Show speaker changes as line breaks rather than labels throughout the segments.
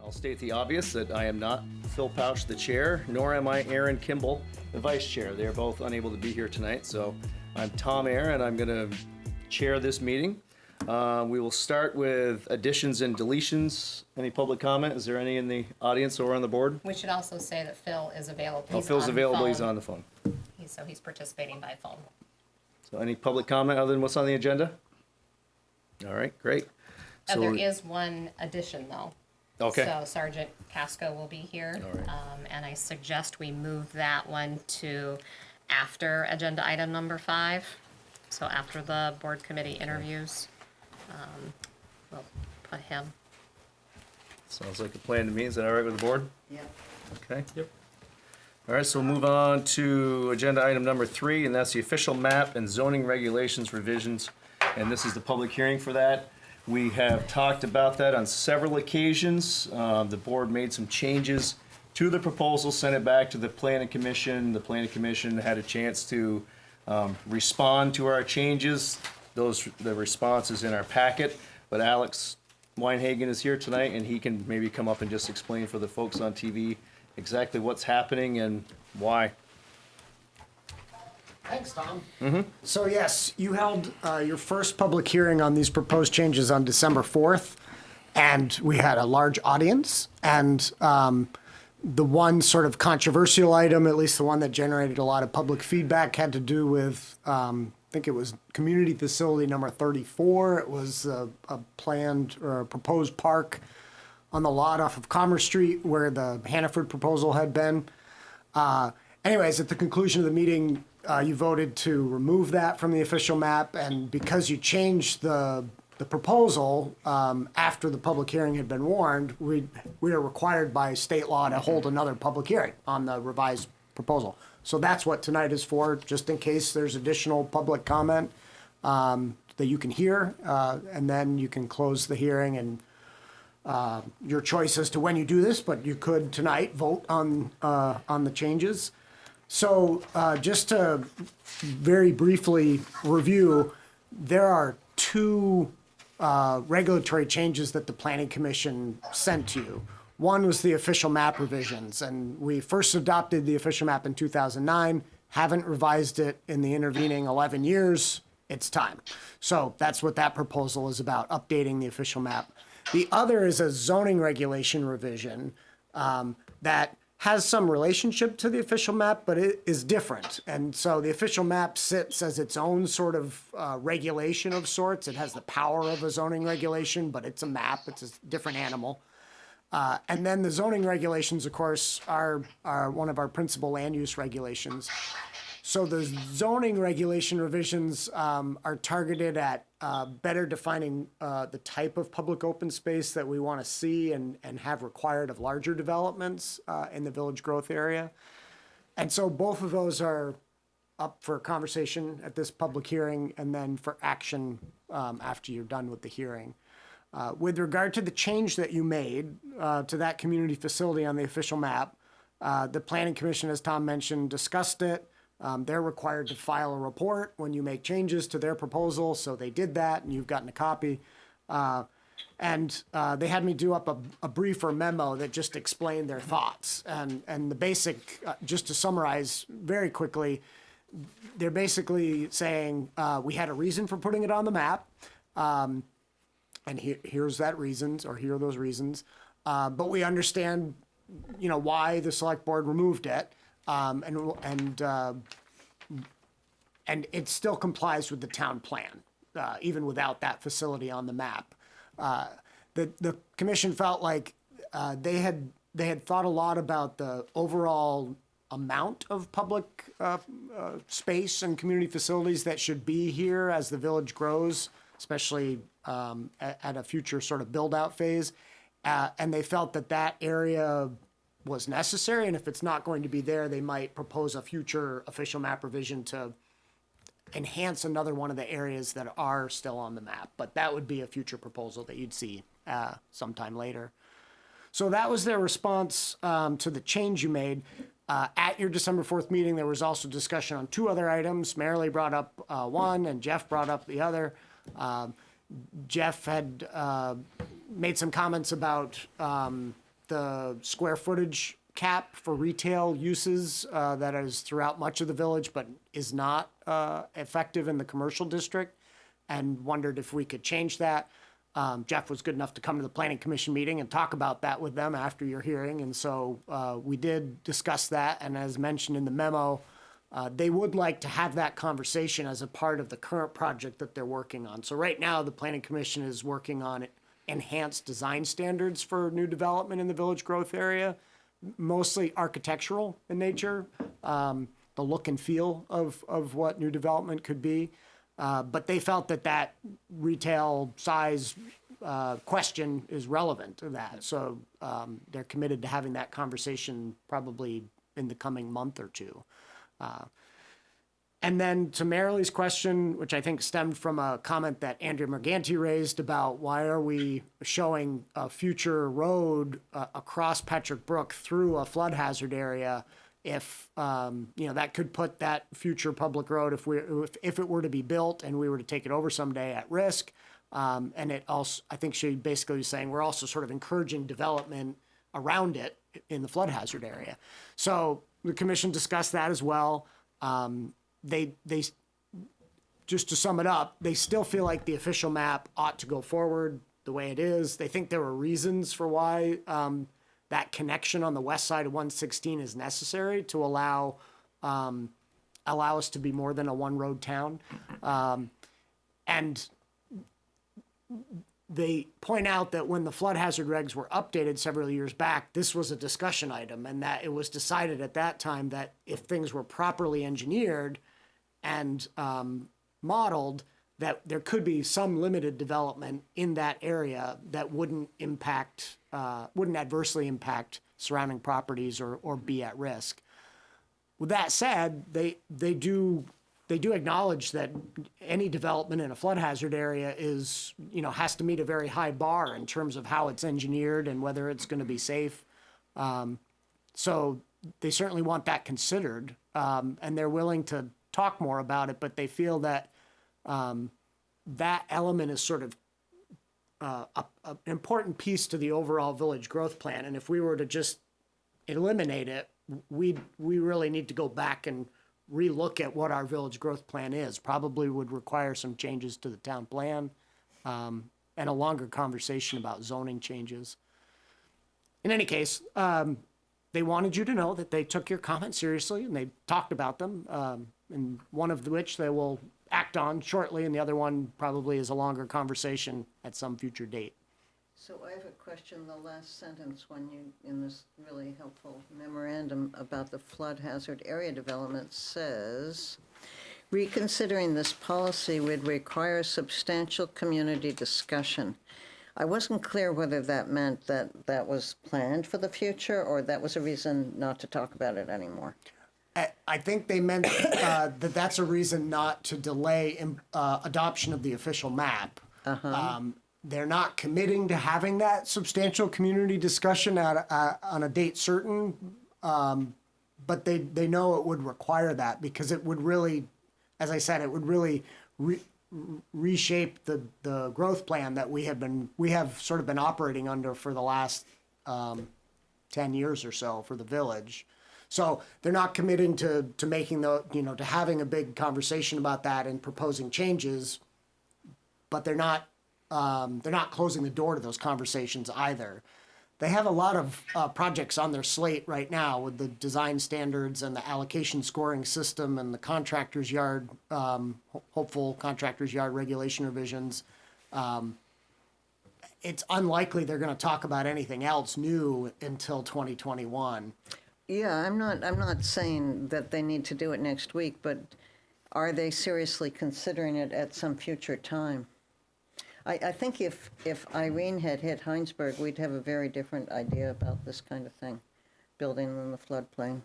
I'll state the obvious that I am not Phil Pouch, the chair, nor am I Aaron Kimball, the vice chair. They are both unable to be here tonight, so I'm Tom Ayer, and I'm going to chair this meeting. We will start with additions and deletions. Any public comment? Is there any in the audience or on the board?
We should also say that Phil is available.
Oh, Phil's available. He's on the phone.
So he's participating by phone.
So any public comment other than what's on the agenda? All right, great. So
There is one addition, though.
Okay.
So Sergeant Casco will be here.
All right.
And I suggest we move that one to after agenda item number 5. So after the board committee interviews, we'll put him.
Sounds like a plan to me. Is that all right with the board?
Yeah.
Okay. Yep. All right, so we'll move on to agenda item number 3, and that's the official map and zoning regulations revisions. And this is the public hearing for that. We have talked about that on several occasions. The board made some changes to the proposal, sent it back to the planning commission. The planning commission had a chance to respond to our changes. The response is in our packet, but Alex Weinhagen is here tonight, and he can maybe come up and just explain for the folks on TV exactly what's happening and why.
Thanks, Tom. So yes, you held your first public hearing on these proposed changes on December 4th, and we had a large audience. And the one sort of controversial item, at least the one that generated a lot of public feedback, had to do with, I think it was community facility number 34. It was a planned or a proposed park on the lot off of Commerce Street where the Hannaford proposal had been. Anyways, at the conclusion of the meeting, you voted to remove that from the official map, and because you changed the proposal after the public hearing had been warned, we are required by state law to hold another public hearing on the revised proposal. So that's what tonight is for, just in case there's additional public comment that you can hear, and then you can close the hearing and your choice as to when you do this, but you could tonight vote on the changes. So just to very briefly review, there are 2 regulatory changes that the Planning Commission sent to you. One was the official map revisions, and we first adopted the official map in 2009, haven't revised it in the intervening 11 years. It's time. So that's what that proposal is about, updating the official map. The other is a zoning regulation revision that has some relationship to the official map, but it is different. And so the official map sits as its own sort of regulation of sorts. It has the power of a zoning regulation, but it's a map. It's a different animal. And then the zoning regulations, of course, are one of our principal land use regulations. So the zoning regulation revisions are targeted at better defining the type of public open space that we want to see and have required of larger developments in the village growth area. And so both of those are up for conversation at this public hearing and then for action after you're done with the hearing. With regard to the change that you made to that community facility on the official map, the Planning Commission, as Tom mentioned, discussed it. They're required to file a report when you make changes to their proposal, so they did that, and you've gotten a copy. And they had me do up a briefer memo that just explained their thoughts. And the basic, just to summarize very quickly, they're basically saying we had a reason for putting it on the map, and here's that reasons, or here are those reasons. But we understand, why the select board removed it. And it still complies with the town plan, even without that facility on the map. The commission felt like they had thought a lot about the overall amount of public space and community facilities that should be here as the village grows, especially at a future sort of build-out phase. And they felt that area was necessary, and if it's not going to be there, they might propose a future official map revision to enhance another one of the areas that are still on the map. But that would be a future proposal that you'd see sometime later. So that was their response to the change you made. At your December 4th meeting, there was also discussion on 2 other items. Marilee brought up one, and Jeff brought up the other. Jeff had made some comments about the square footage cap for retail uses that is throughout much of the village, but is not effective in the commercial district, and wondered if we could change that. Jeff was good enough to come to the planning commission meeting and talk about that with them after your hearing, and so we did discuss that, and as mentioned in the memo, they would like to have that conversation as a part of the current project that they're working on. So right now, the planning commission is working on enhanced design standards for new development in the village growth area, mostly architectural in nature, the look and feel of what new development could be. But they felt that retail size question is relevant to that. So they're committed to having that conversation probably in the coming month or two. And then to Marilee's question, which I think stemmed from a comment that Andrea Morganti raised about why are we showing a future road across Petrick Brook through a flood hazard area if, that could put that future public road, if it were to be built and we were to take it over someday, at risk. And it also, I think she basically was saying, we're also sort of encouraging development around it in the flood hazard area. So the commission discussed that as well. They just to sum it up, they still feel like the official map ought to go forward the way it is. They think there were reasons for why that connection on the west side of 116 is necessary to allow us to be more than a one-road town. And they point out that when the flood hazard regs were updated several years back, this was a discussion item, and that it was decided at that time that if things were properly engineered and modeled, that there could be some limited development in that area that wouldn't adversely impact surrounding properties or be at risk. With that said, they do acknowledge that any development in a flood hazard area has to meet a very high bar in terms of how it's engineered and whether it's going to be safe. So they certainly want that considered, and they're willing to talk more about it, but they feel that that element is sort of an important piece to the overall village growth plan. And if we were to just eliminate it, we really need to go back and relook at what our village growth plan is. Probably would require some changes to the town plan, and a longer conversation about zoning changes. In any case, they wanted you to know that they took your comments seriously and they talked about them, and one of which they will act on shortly, and the other one probably is a longer conversation at some future date.
So I have a question. The last sentence in this really helpful memorandum about the flood hazard area development says, reconsidering this policy would require substantial community discussion. I wasn't clear whether that meant that was planned for the future or that was a reason not to talk about it anymore.
I think they meant that's a reason not to delay adoption of the official map. They're not committing to having that substantial community discussion on a date certain, but they know it would require that because it would really, as I said, it would really reshape the growth plan that we have sort of been operating under for the last 10 years or so for the village. So they're not committing to making to having a big conversation about that and proposing changes, but they're not closing the door to those conversations either. They have a lot of projects on their slate right now with the design standards and the allocation scoring system and the contractor's yard, hopeful contractor's yard regulation revisions. It's unlikely they're going to talk about anything else new until 2021.
Yeah, I'm not saying that they need to do it next week, but are they seriously considering it at some future time? I think if Irene had hit Hinesburg, we'd have a very different idea about this kind of thing, building in the floodplain.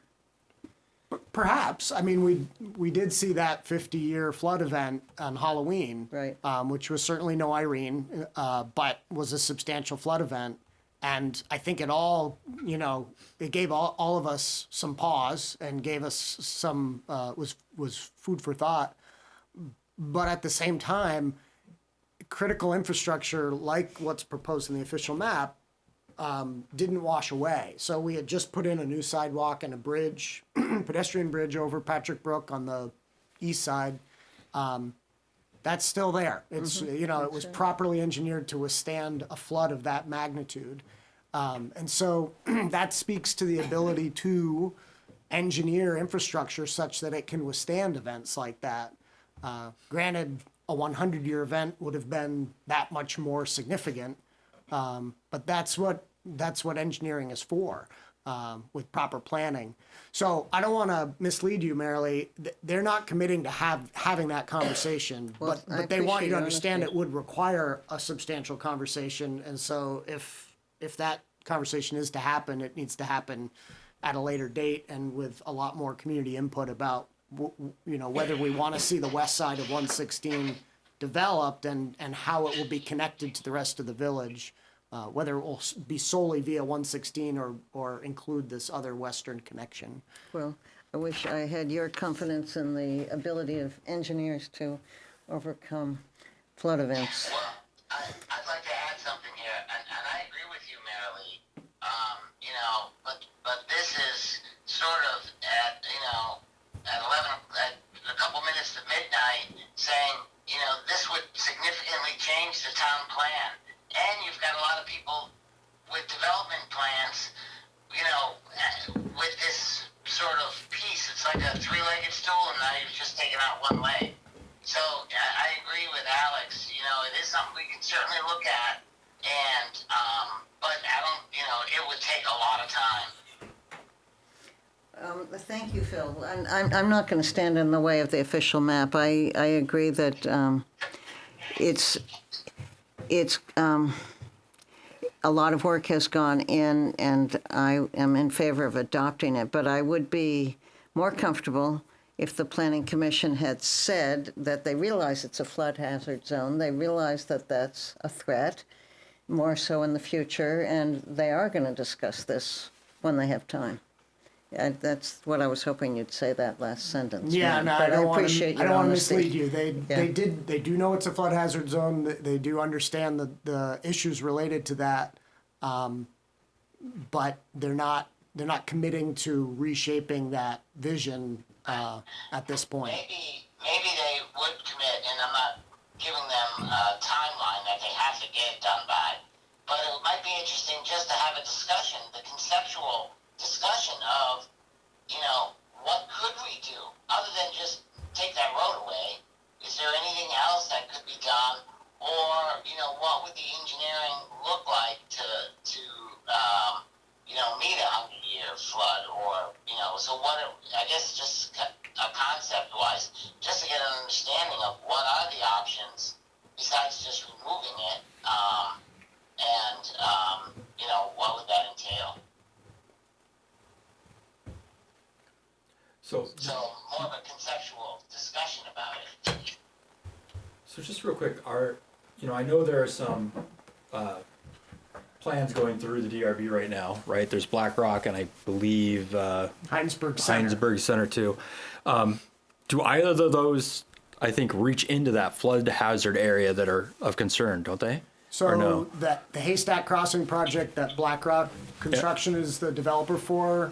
Perhaps. I mean, we did see that 50-year flood event on Halloween,
Right.
Which was certainly no Irene, but was a substantial flood event. And I think it all, it gave all of us some pause and gave us some, was food for thought. But at the same time, critical infrastructure like what's proposed in the official map didn't wash away. So we had just put in a new sidewalk and a bridge, pedestrian bridge over Patrick Brook on the east side. That's still there. It's, you know, it was properly engineered to withstand a flood of that magnitude. And so that speaks to the ability to engineer infrastructure such that it can withstand events like that. Granted, a 100-year event would have been that much more significant, but that's what engineering is for, with proper planning. So I don't want to mislead you, Marilee. They're not committing to having that conversation,
Well, I
but they want you to
appreciate your
understand
honesty.
it would require a substantial conversation. And so if that conversation is to happen, it needs to happen at a later date and with a lot more community input about, you know, whether we want to see the west side of 116 developed and how it will be connected to the rest of the village, whether it will be solely via 116 or include this other western connection.
Well, I wish I had your confidence in the ability of engineers to overcome flood events.
Well, I'd like to add something here, and I agree with you, Marilee. You know, but this is sort of at, you know, at 11, at a couple minutes to midnight, saying, you know, this would significantly change the town plan. And you've got a lot of people with development plans, you know, with this sort of piece. It's like a three-legged stool, and now you've just taken out one leg. So I agree with Alex. You know, it is something we can certainly look at, and but I don't. You know, it would take a lot of time.
Thank you, Phil. And I'm not going to stand in the way of the official map. I agree that it's a lot of work has gone in, and I am in favor of adopting it. But I would be more comfortable if the Planning Commission had said that they realize it's a flood hazard zone, they realize that that's a threat, more so in the future, and they are going to discuss this when they have time. That's what I was hoping you'd say, that last sentence.
Yeah,
Ron,
no,
but
I don't want
appreciate
to. I
your
don't want to
honesty.
mislead you.
Yeah.
They do know it's a flood hazard zone. They do understand the issues related to that, but they're not committing to reshaping that vision at this point.
Maybe they would commit, and I'm not giving them a timeline that they have to get it done by. But it might be interesting just to have a discussion, the conceptual discussion of, you know, what could we do other than just take that road away? Is there anything else that could be done, or, you know, what would the engineering look like to you know, meet a 100-year flood, or, you know, so what? I guess just concept-wise, just to get an understanding of what are the options besides just removing it, and you know, what would that entail?
So
So more of a conceptual discussion about it.
So just real quick, you know, I know there are some plans going through the DRB right now, right? There's Black Rock and I believe
Hinesburg Center.
Hinesburg Center too. Do either of those, I think, reach into that flood hazard area that are of concern, don't they?
So
Or no?
that the Haystack Crossing project that BlackRock Construction is the developer for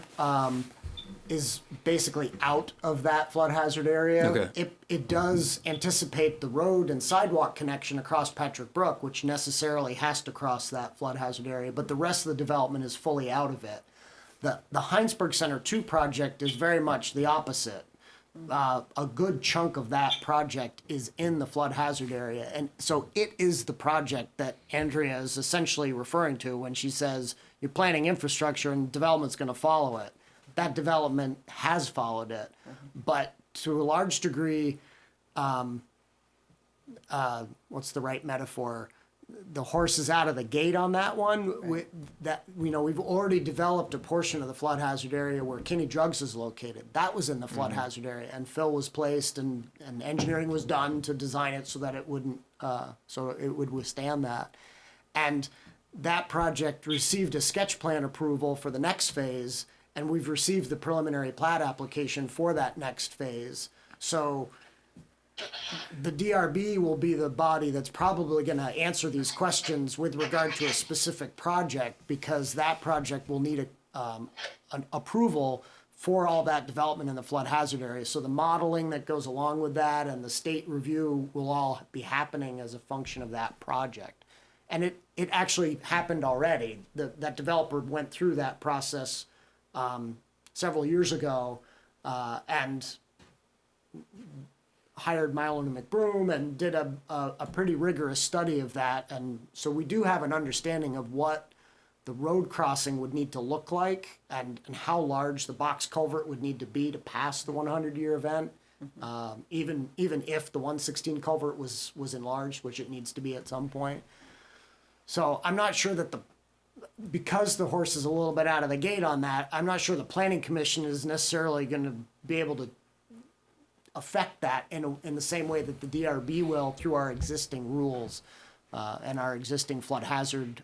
is basically out of that flood hazard area.
Okay.
It does anticipate the road and sidewalk connection across Patrick Brook, which necessarily has to cross that flood hazard area, but the rest of the development is fully out of it. The Hinesburg Center 2 project is very much the opposite. A good chunk of that project is in the flood hazard area. And so it is the project that Andrea is essentially referring to when she says you're planning infrastructure and development's going to follow it. That development has followed it. But to a large degree, what's the right metaphor? The horse is out of the gate on that one. Right. We've already developed a portion of the flood hazard area where Kinney Drugs is located. That was in the flood hazard area, and fill was placed, and engineering was done to design it so that it wouldn't, so it would withstand that. And that project received a sketch plan approval for the next phase, and we've received the preliminary plat application for that next phase. So the DRB will be the body that's probably going to answer these questions with regard to a specific project, because that project will need an approval for all that development in the flood hazard area. So the modeling that goes along with that and the state review will all be happening as a function of that project. And it actually happened already. That developer went through that process several years ago and hired Mylon and McBroom and did a pretty rigorous study of that. And so we do have an understanding of what the road crossing would need to look like and how large the box culvert would need to be to pass the 100-year event. Even if the 116 culvert was enlarged, which it needs to be at some point. So I'm not sure that because the horse is a little bit out of the gate on that, I'm not sure the planning commission is necessarily going to be able to affect that in the same way that the DRB will through our existing rules and our existing flood hazard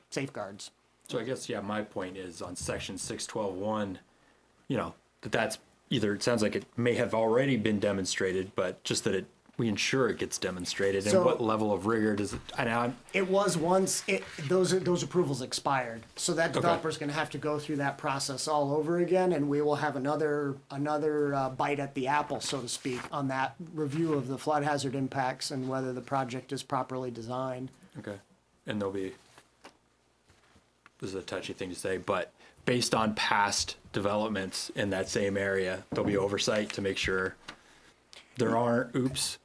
safeguards.
So I guess, yeah, my point is on section 612.1, that's either, it sounds like it may have already been demonstrated, but just that we ensure it gets demonstrated, and
So-
what level of rigor does it,
It was once those approvals expired, so that developer's going to have to go through that process all over again, and we will have another bite at the apple, so to speak, on that review of the flood hazard impacts and whether the project is properly designed.
okay, and this is a touchy thing to say, but based on past developments in that same area, there'll be oversight to make sure there aren't oops.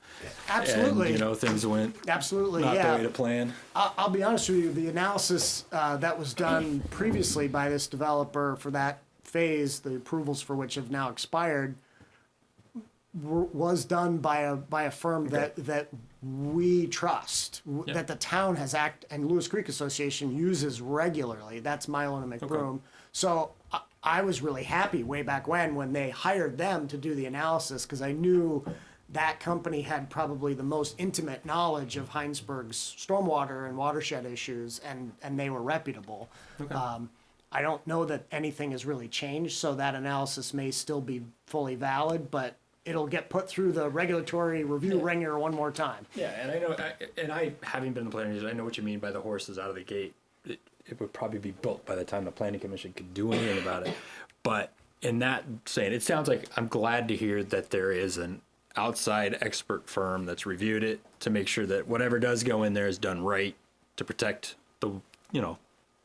Absolutely.
And, things went
Absolutely,
not
yeah.
the way to plan.
I'll be honest with you, the analysis that was done previously by this developer for that phase, the approvals for which have now expired, was done by a firm that we trust, that the town has and Lewis Creek Association uses regularly. That's Mylon and McBroom. So I was really happy way back when they hired them to do the analysis, because I knew that company had probably the most intimate knowledge of Hinesburg's stormwater and watershed issues, and they were reputable. I don't know that anything has really changed, so that analysis may still be fully valid, but it'll get put through the regulatory review ringer one more time.
Yeah, and I know, having been in the planning, I know what you mean by the horses out of the gate. It would probably be built by the time the planning commission could do anything about it. But in that saying, it sounds like I'm glad to hear that there is an outside expert firm that's reviewed it to make sure that whatever does go in there is done right to protect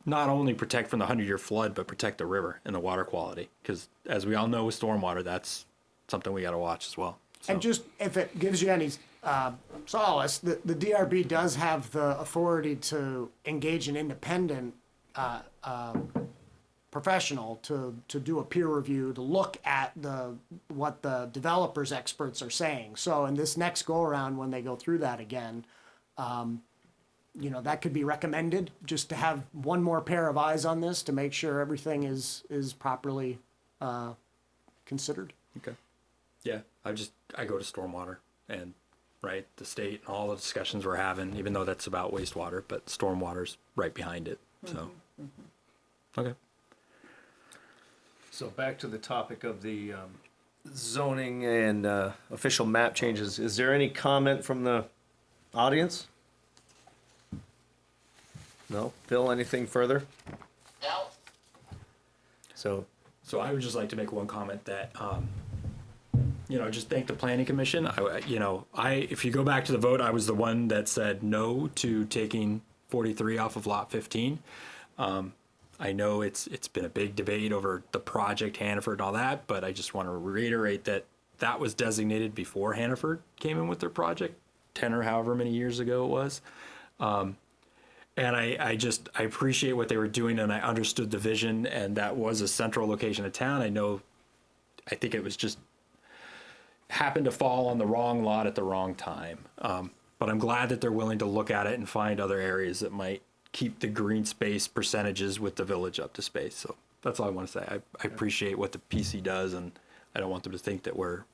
not only protect from the 100-year flood, but protect the river and the water quality. Because as we all know with stormwater, that's something we got to watch as well. So.
And just if it gives you any solace, the DRB does have the authority to engage an independent professional to do a peer review, to look at what the developers' experts are saying. So in this next go around, when they go through that again, that could be recommended, just to have one more pair of eyes on this to make sure everything is properly considered.
Okay. Yeah, I go to stormwater and the state and all the discussions we're having, even though that's about wastewater, but stormwater's right behind it. So, okay.
So back to the topic of the zoning and official map changes. Is there any comment from the audience? No? Phil, anything further?
No?
So,
So I would just like to make one comment that, just thank the planning commission. If you go back to the vote, I was the one that said no to taking 43 off of lot 15. I know it's been a big debate over the project Hannaford and all that, but I just want to reiterate that was designated before Hannaford came in with their project, 10 or however many years ago it was. And I appreciate what they were doing, and I understood the vision, and that was a central location of town. I think it was just happened to fall on the wrong lot at the wrong time. But I'm glad that they're willing to look at it and find other areas that might keep the green space percentages with the village up to space. So that's all I want to say. I appreciate what the PC does, and I don't want them to think that we're,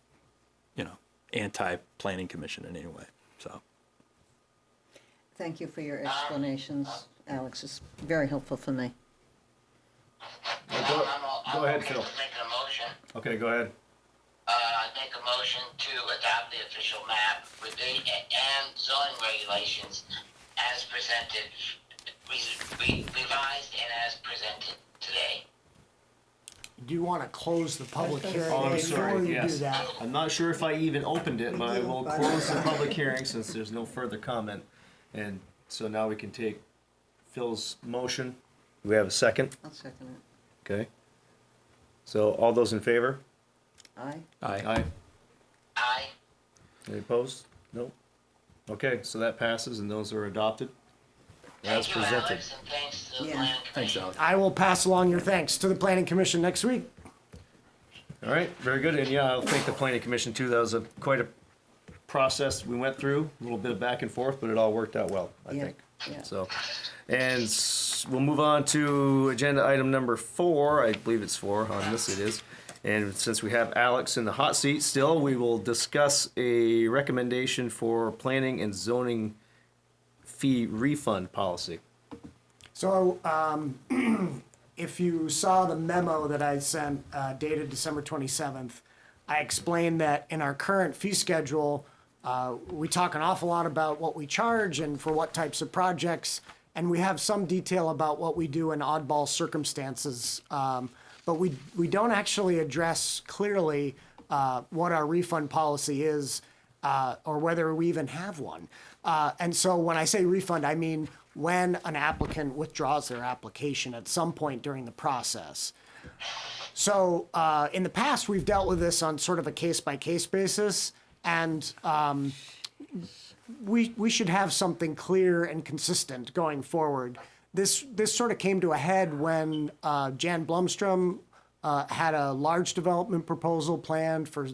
anti-planning commission in any way. So.
Thank you for your explanations, Alex. It's very helpful for me.
Go ahead, Phil.
Make a motion.
Okay, go ahead.
Make make a motion to adopt the official map and zoning regulations as presented, revised and as presented today.
Do you want to close the public hearing
Oh, I'm
before
sorry,
you
yes.
do that?
I'm not sure if I even opened it, but I will close the public hearing since there's no further comment. And so now we can take Phil's motion. Do we have a second?
I'll second it.
Okay. So all those in favor?
Aye.
Aye.
Aye.
Any opposed? No? Okay, so that passes and those are adopted as
Thank you,
presented.
Alex, and thanks to the
Yeah.
planning
Thanks,
commission.
Alex.
I will pass along your thanks to the planning commission next week.
All right, very good. And yeah, I'll thank the planning commission too. That was quite a process we went through, a little bit of back and forth, but it all worked out well, I
Yeah,
think.
yeah.
So, and we'll move on to agenda item number 4. I believe it's 4. On this it is. And since we have Alex in the hot seat still, we will discuss a recommendation for planning and zoning fee refund policy.
So, if you saw the memo that I sent dated December 27th, I explained that in our current fee schedule, we talk an awful lot about what we charge and for what types of projects, and we have some detail about what we do in oddball circumstances. But we don't actually address clearly what our refund policy is or whether we even have one. And so when I say refund, I mean when an applicant withdraws their application at some point during the process. So in the past, we've dealt with this on sort of a case-by-case basis, and we should have something clear and consistent going forward. This sort of came to a head when Jan Blumstrom had a large development proposal planned for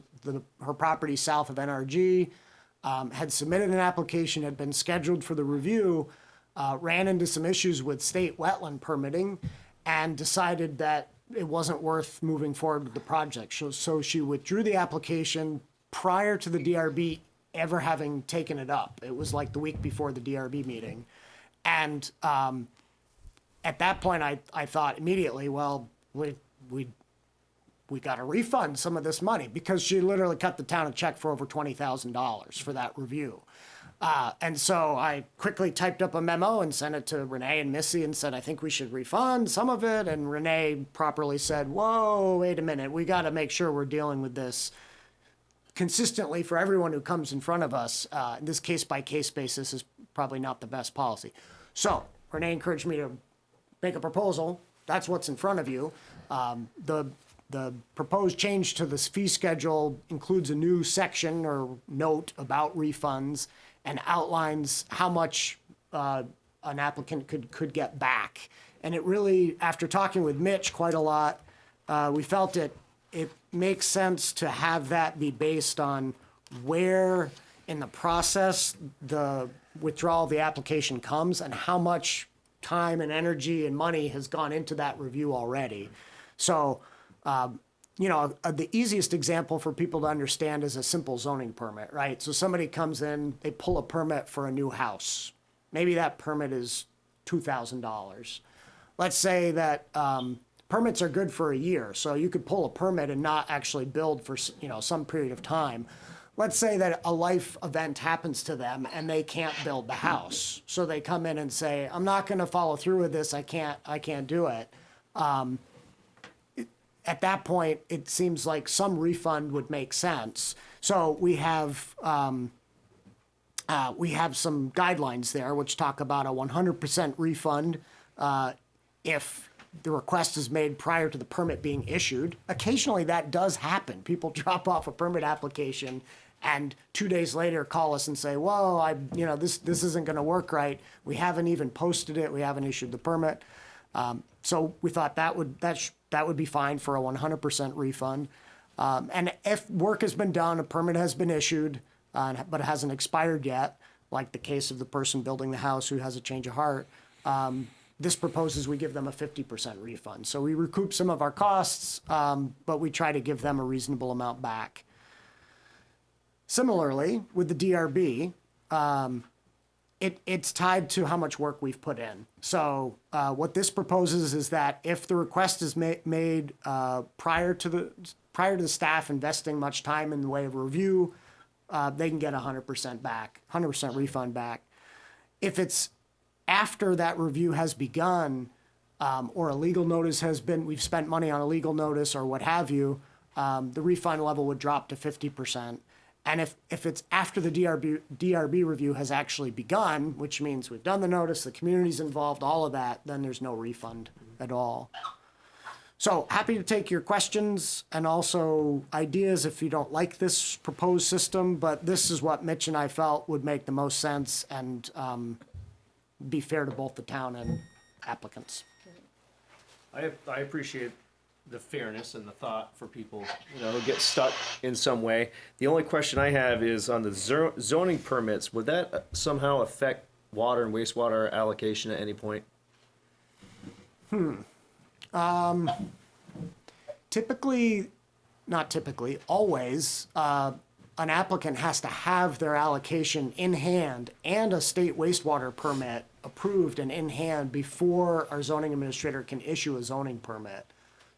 her property south of NRG, had submitted an application, had been scheduled for the review, ran into some issues with state wetland permitting, and decided that it wasn't worth moving forward with the project. So she withdrew the application prior to the DRB ever having taken it up. It was like the week before the DRB meeting. And at that point, I thought immediately, well, we got to refund some of this money because she literally cut the town a check for over $20,000 for that review. And so I quickly typed up a memo and sent it to Renee and Missy and said, I think we should refund some of it. And Renee properly said, whoa, wait a minute. We got to make sure we're dealing with this consistently for everyone who comes in front of us. This case-by-case basis is probably not the best policy. So Renee encouraged me to make a proposal. That's what's in front of you. The proposed change to this fee schedule includes a new section or note about refunds and outlines how much an applicant could get back. And it really, after talking with Mitch quite a lot, we felt it makes sense to have that be based on where in the process the withdrawal of the application comes and how much time and energy and money has gone into that review already. So, the easiest example for people to understand is a simple zoning permit, right? So somebody comes in, they pull a permit for a new house. Maybe that permit is $2,000. Let's say that permits are good for a year, so you could pull a permit and not actually build for some period of time. Let's say that a life event happens to them and they can't build the house, so they come in and say, "I'm not going to follow through with this. I can't do it." At that point, it seems like some refund would make sense. So we have some guidelines there which talk about a 100% refund if the request is made prior to the permit being issued. Occasionally that does happen. People drop off a permit application and 2 days later call us and say, whoa, this isn't going to work right. We haven't even posted it. We haven't issued the permit. So we thought that would be fine for a 100% refund. And if work has been done, a permit has been issued, but it hasn't expired yet, like the case of the person building the house who has a change of heart, this proposes we give them a 50% refund. So we recoup some of our costs, but we try to give them a reasonable amount back. Similarly, with the DRB, It's tied to how much work we've put in. So what this proposes is that if the request is made prior to the staff investing much time in the way of review, they can get 100% back, 100% refund back. If it's after that review has begun, or a legal notice has been, we've spent money on a legal notice or what have you, the refund level would drop to 50%. And if it's after the DRB review has actually begun, which means we've done the notice, the community's involved, all of that, then there's no refund at all. So happy to take your questions and also ideas if you don't like this proposed system, but this is what Mitch and I felt would make the most sense and be fair to both the town and applicants.
I appreciate the fairness and the thought for people, who get stuck in some way. The only question I have is on the zoning permits, would that somehow affect water and wastewater allocation at any point?
Always, an applicant has to have their allocation in hand and a state wastewater permit approved and in hand before our zoning administrator can issue a zoning permit.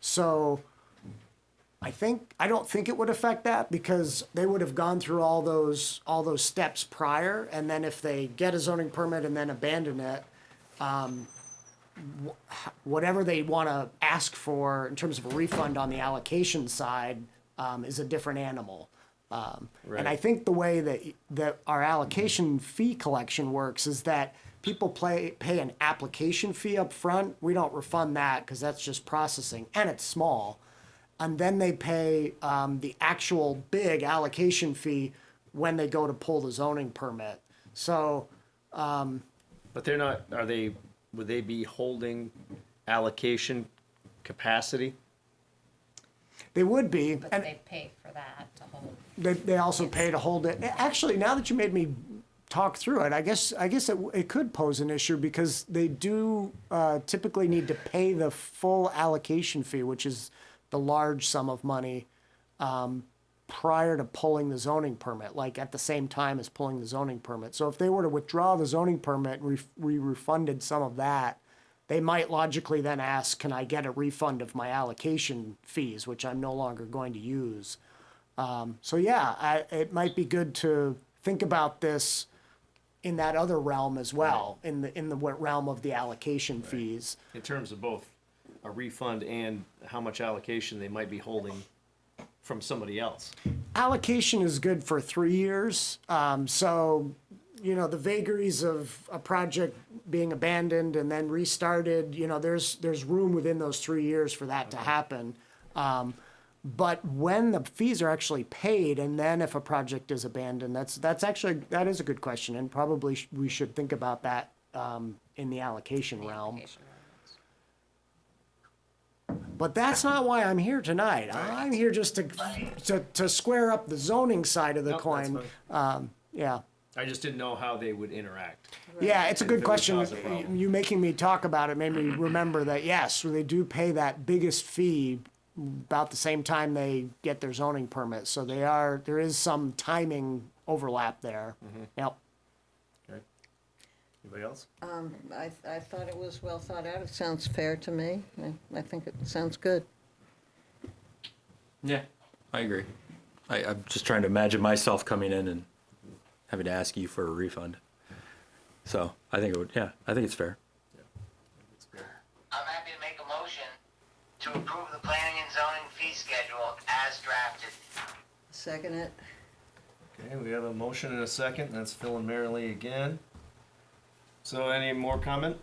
So I don't think it would affect that because they would have gone through all those steps prior, and then if they get a zoning permit and then abandon it, whatever they want to ask for in terms of a refund on the allocation side is a different animal. And I think the way that our allocation fee collection works is that people pay an application fee up front. We don't refund that because that's just processing and it's small. And then they pay the actual big allocation fee when they go to pull the zoning permit. So,
But they're not, would they be holding allocation capacity?
they would be.
But
And
they pay for that to hold.
they also pay to hold it. Actually, now that you made me talk through it, I guess it could pose an issue because they do typically need to pay the full allocation fee, which is the large sum of money, prior to pulling the zoning permit, like at the same time as pulling the zoning permit. So if they were to withdraw the zoning permit and we refunded some of that, they might logically then ask, can I get a refund of my allocation fees, which I'm no longer going to use? So yeah, it might be good to think about this in that other realm as well, in the realm of the allocation fees.
In terms of both a refund and how much allocation they might be holding from somebody else.
Allocation is good for 3 years. So, the vagaries of a project being abandoned and then restarted, there's room within those 3 years for that to happen. But when the fees are actually paid, and then if a project is abandoned, that is a good question, and probably we should think about that in the allocation realm. But that's not why I'm here tonight. I'm here just to square up the zoning side of the
Nope,
coin.
that's
Yeah.
I just didn't know how they would interact.
Yeah, it's a
And
good
if it would
question.
cause a problem.
You making me talk about it made me remember that, yes, they do pay that biggest fee about the same time they get their zoning permit. So there is some timing overlap there. Yep.
Okay. Anybody else?
I thought it was well thought out. It sounds fair to me. I think it sounds good.
Yeah, I agree. I'm just trying to imagine myself coming in and having to ask you for a refund. So I think it's fair.
I'm happy to make a motion to approve the planning and zoning fee schedule as drafted.
Second it.
Okay, we have a motion and a second. That's Phil and Marilee again. So any more comment?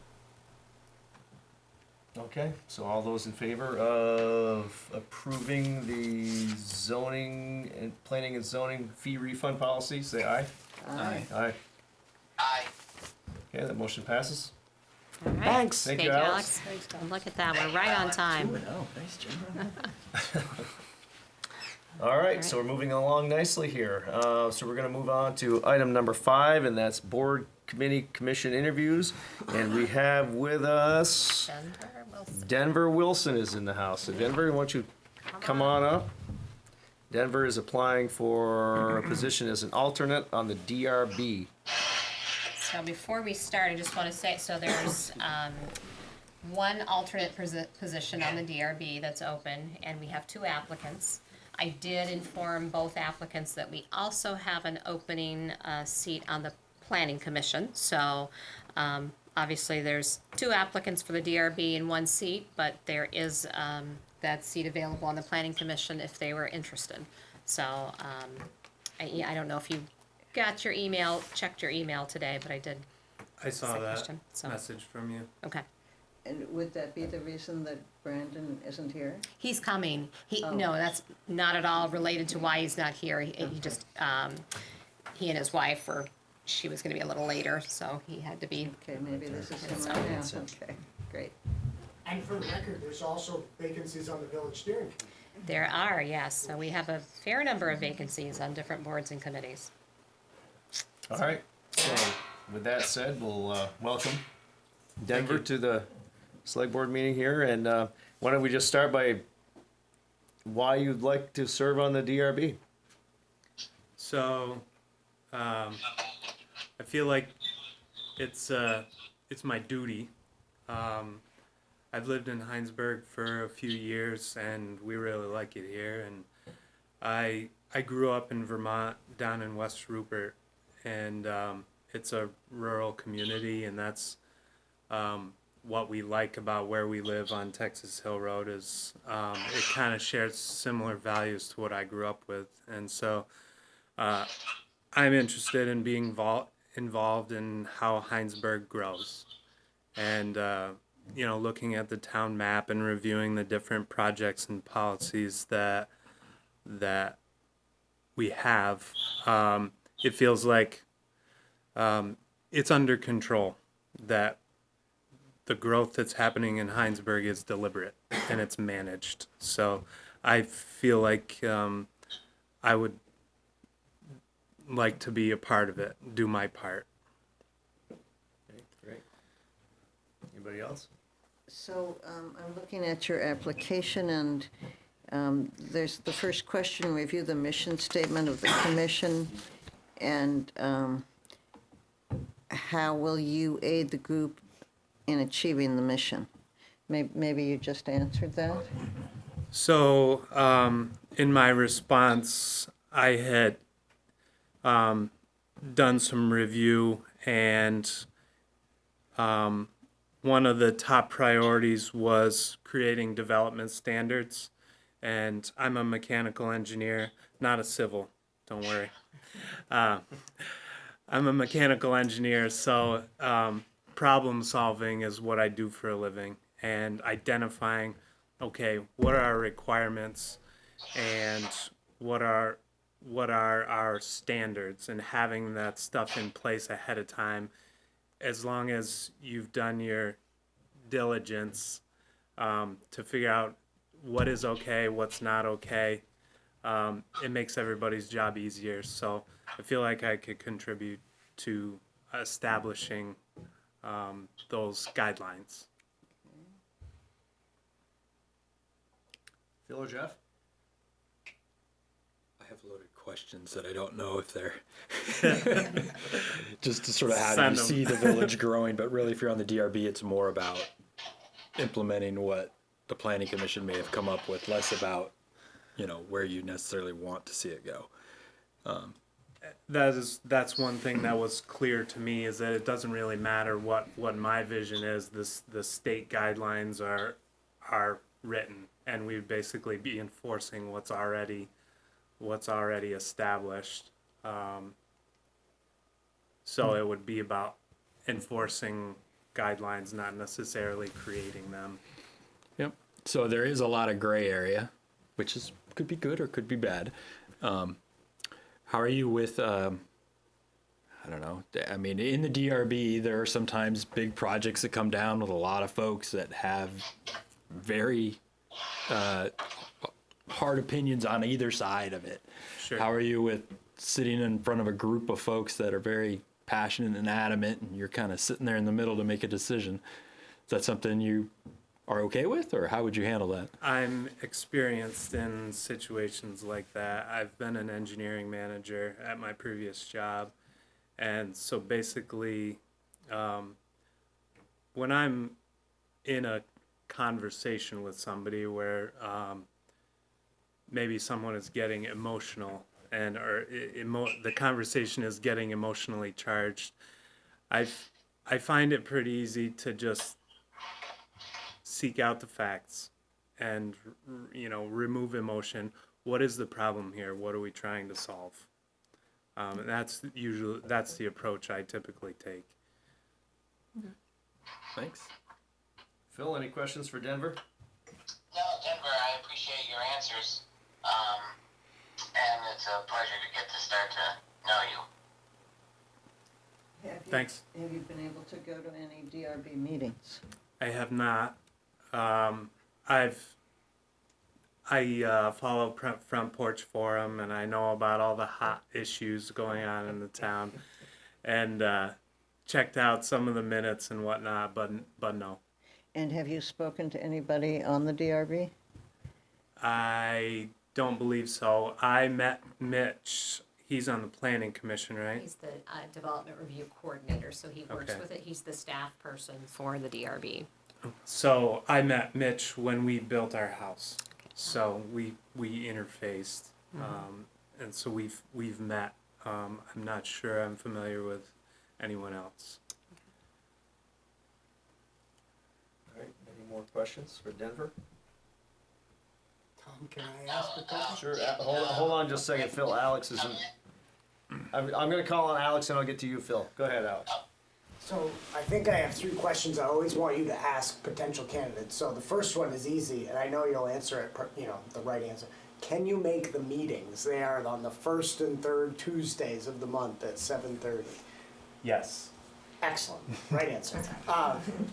Okay, so all those in favor of approving the zoning and planning and zoning fee refund policy, say aye.
Aye.
Aye.
Aye.
Okay, that motion passes.
All right.
Thanks.
Thank
Thank
you,
you,
Alex.
Alex. Look at that, we're right on time.
Oh, nice job.
All right, so we're moving along nicely here. So we're gonna move on to item number 5, and that's board, committee, commission interviews. And we have with us
Denver Wilson.
Denver Wilson is in the house. So Denver, why don't you come on up? Denver is applying for a position as an alternate on the DRB.
So before we start, I just want to say, so there's one alternate position on the DRB that's open, and we have 2 applicants. I did inform both applicants that we also have an opening seat on the Planning Commission. So obviously, there's 2 applicants for the DRB and 1 seat, but there is that seat available on the Planning Commission if they were interested. So I don't know if you got your email, checked your email today, but I did.
I saw
Second
that
question, so.
message from you.
Okay.
And would that be the reason that Brandon isn't here?
He's coming.
Oh.
No, that's not at all related to why he's not here. He just, he and his wife she was gonna be a little later, so he had to be.
Okay, maybe this is
Yes,
him
so-
right now.
That's it.
Okay, great.
And for the record, there's also vacancies on the village steering committee.
There are, yes. So we have a fair number of vacancies on different boards and committees.
All right, so with that said, we'll welcome Denver to the select board meeting here, and why don't we just start by why you'd like to serve on the DRB?
So, I feel like it's my duty. I've lived in Hinesburg for a few years, and we really like it here. And I grew up in Vermont, down in West Rupert, and it's a rural community, and that's what we like about where we live on Texas Hill Road is it kind of shares similar values to what I grew up with, and so I'm interested in being involved in how Hinesburg grows, and looking at the town map and reviewing the different projects and policies that we have. It feels like it's under control, that the growth that's happening in Hinesburg is deliberate and it's managed. So I feel like I would like to be a part of it, do my part.
Okay, great. Anybody else?
So I'm looking at your application, and there's the first question: review the mission statement of the commission, and how will you aid the group in achieving the mission? Maybe you just answered that.
So in my response, I had done some review, and one of the top priorities was creating development standards. And I'm a mechanical engineer, not a civil, don't worry. I'm a mechanical engineer, so problem solving is what I do for a living, and identifying, okay, what are our requirements and what are our standards, and having that stuff in place ahead of time. As long as you've done your diligence to figure out what is okay, what's not okay, it makes everybody's job easier. So I feel like I could contribute to establishing those guidelines.
Phil or Jeff?
I have loaded questions that I don't know if they're just to sort of how
Send
do you
'em.
see the village growing, but really if you're on the DRB, it's more about implementing what the planning commission may have come up with, less about, where you necessarily want to see it go.
That's one thing that was clear to me, is that it doesn't really matter what my vision is. The state guidelines are written, and we'd basically be enforcing what's already established. So it would be about enforcing guidelines, not necessarily creating them.
Yep. So there is a lot of gray area, which could be good or could be bad. How are you with, I don't know, I mean, in the DRB, there are sometimes big projects that come down with a lot of folks that have very hard opinions on either side of it.
Sure.
How are you with sitting in front of a group of folks that are very passionate and adamant, and you're kind of sitting there in the middle to make a decision? Is that something you are okay with, or how would you handle that?
I'm experienced in situations like that. I've been an engineering manager at my previous job, And so basically, when I'm in a conversation with somebody where maybe someone is getting emotional or the conversation is getting emotionally charged, I find it pretty easy to just seek out the facts and remove emotion. What is the problem here? What are we trying to solve? And that's the approach I typically take.
Thanks. Phil, any questions for Denver?
No, Denver, I appreciate your answers. And it's a pleasure to get to start to know you.
Thanks.
Have you been able to go to any DRB meetings?
I have not. I follow Front Porch Forum, and I know about all the hot issues going on in the town, and checked out some of the minutes and whatnot, but no.
And have you spoken to anybody on the DRB?
I don't believe so. I met Mitch. He's on the Planning Commission, right?
He's the Development Review Coordinator, so he works
Okay.
with it. He's the staff person for the DRB.
So I met Mitch when we built our house. So we interfaced, and so we've met. I'm not sure I'm familiar with anyone else.
All right, any more questions for Denver?
Tom, can I ask a question?
Sure, hold on just a second, Phil, Alex is in. I'm gonna call on Alex and I'll get to you, Phil. Go ahead, Alex.
So I think I have 3 questions I always want you to ask potential candidates. So the first one is easy, and I know you'll answer it, the right answer. Can you make the meetings? They are on the 1st and 3rd Tuesdays of the month at 7:30.
Yes.
Excellent, right answer.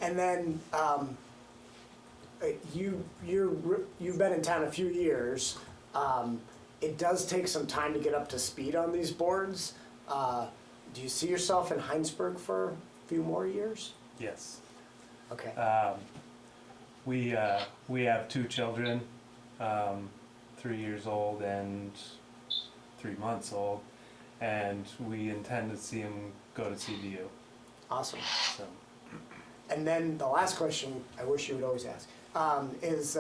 And then you've been in town a few years. It does take some time to get up to speed on these boards. Do you see yourself in Hinesburg for a few more years?
Yes.
Okay.
We have 2 children, 3 years old and 3 months old, and we intend to see them go to CVU.
Awesome.
So
And then the last question I wish you would always ask is,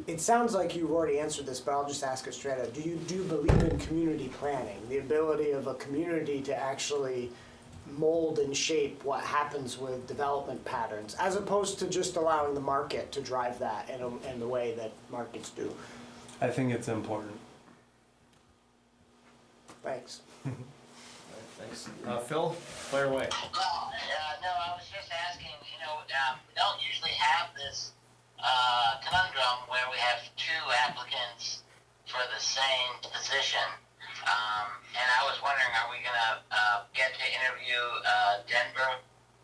it sounds like you've already answered this, but I'll just ask it straight out. Do you believe in community planning, the ability of a community to actually mold and shape what happens with development patterns, as opposed to just allowing the market to drive that in the way that markets do?
I think it's important.
Thanks.
Thanks. Phil, fire away.
Well, no, I was just asking, we don't usually have this conundrum where we have 2 applicants for the same position. And I was wondering, are we going to get to interview Denver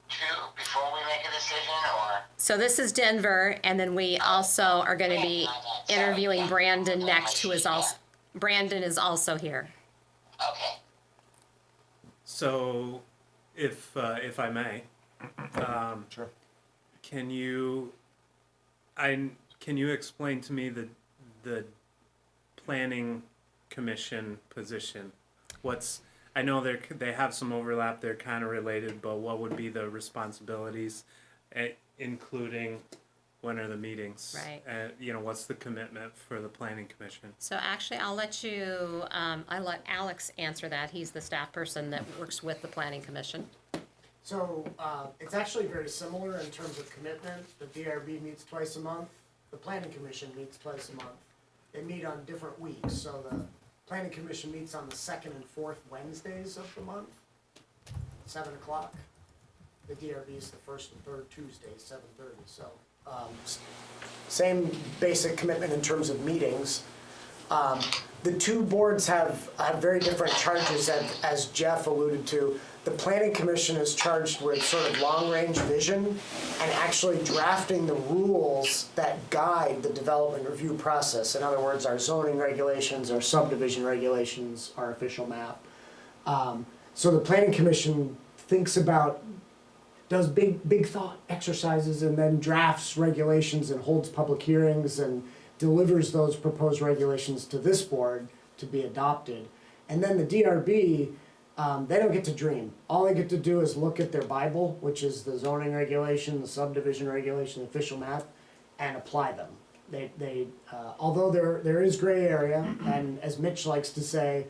too before we make a decision, or?
So this is Denver, and then we also are going to be interviewing Brandon next, who is also, Brandon is also here.
Okay.
So, if I may,
Sure.
can you explain to me the planning commission position? I know they have some overlap, they're kind of related, but what would be the responsibilities, including when are the meetings?
Right.
What's the commitment for the planning commission?
So actually, I'll let Alex answer that. He's the staff person that works with the planning commission.
So it's actually very similar in terms of commitment. The DRB meets twice a month. The Planning Commission meets twice a month. They meet on different weeks. So the Planning Commission meets on the 2nd and 4th Wednesdays of the month, 7 o'clock. The DRB is the 1st and 3rd Tuesdays, 7:30. So same basic commitment in terms of meetings. The 2 boards have very different charges, as Jeff alluded to. The Planning Commission is charged with sort of long-range vision and actually drafting the rules that guide the development review process. In other words, our zoning regulations, our subdivision regulations, our official map. So the Planning Commission does big thought exercises and then drafts regulations and holds public hearings and delivers those proposed regulations to this board to be adopted. And then the DRB, they don't get to dream. All they get to do is look at their Bible, which is the zoning regulation, the subdivision regulation, the official map, and apply them. Although there is gray area, and as Mitch likes to say,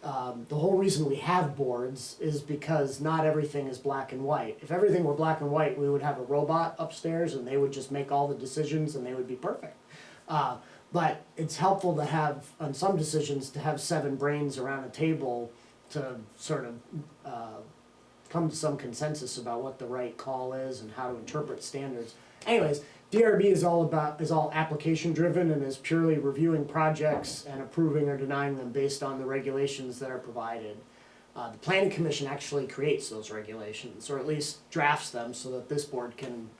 the whole reason we have boards is because not everything is black and white. If everything were black and white, we would have a robot upstairs and they would just make all the decisions and they would be perfect. But it's helpful to have, on some decisions, to have 7 brains around a table to sort of come to some consensus about what the right call is and how to interpret standards. Anyways, DRB is all application driven and is purely reviewing projects and approving or denying them based on the regulations that are provided. The Planning Commission actually creates those regulations, or at least drafts them so that this board can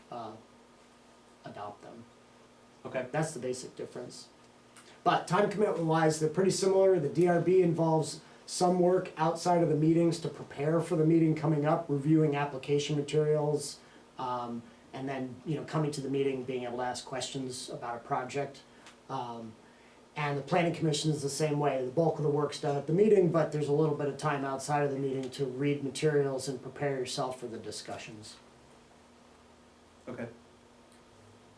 adopt them.
Okay.
That's the basic difference. But time commitment wise, they're pretty similar. The DRB involves some work outside of the meetings to prepare for the meeting coming up, reviewing application materials, and then, coming to the meeting, being able to ask questions about a project. And the Planning Commission is the same way. The bulk of the work's done at the meeting, but there's a little bit of time outside of the meeting to read materials and prepare yourself for the discussions.
Okay.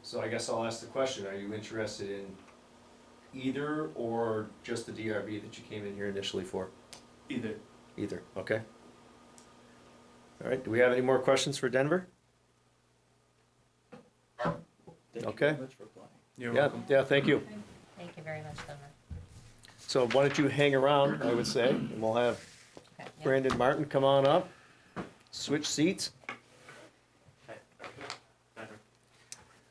So I guess I'll ask the question, are you interested in either or just the DRB that you came in here initially for?
Either.
Either, okay. All right, do we have any more questions for Denver? Okay.
You're
Yeah,
welcome.
yeah, thank you.
Thank you very much, Denver.
So why don't you hang around, I would say, and we'll have
Okay, yeah.
Brandon Martin come on up, switch seats.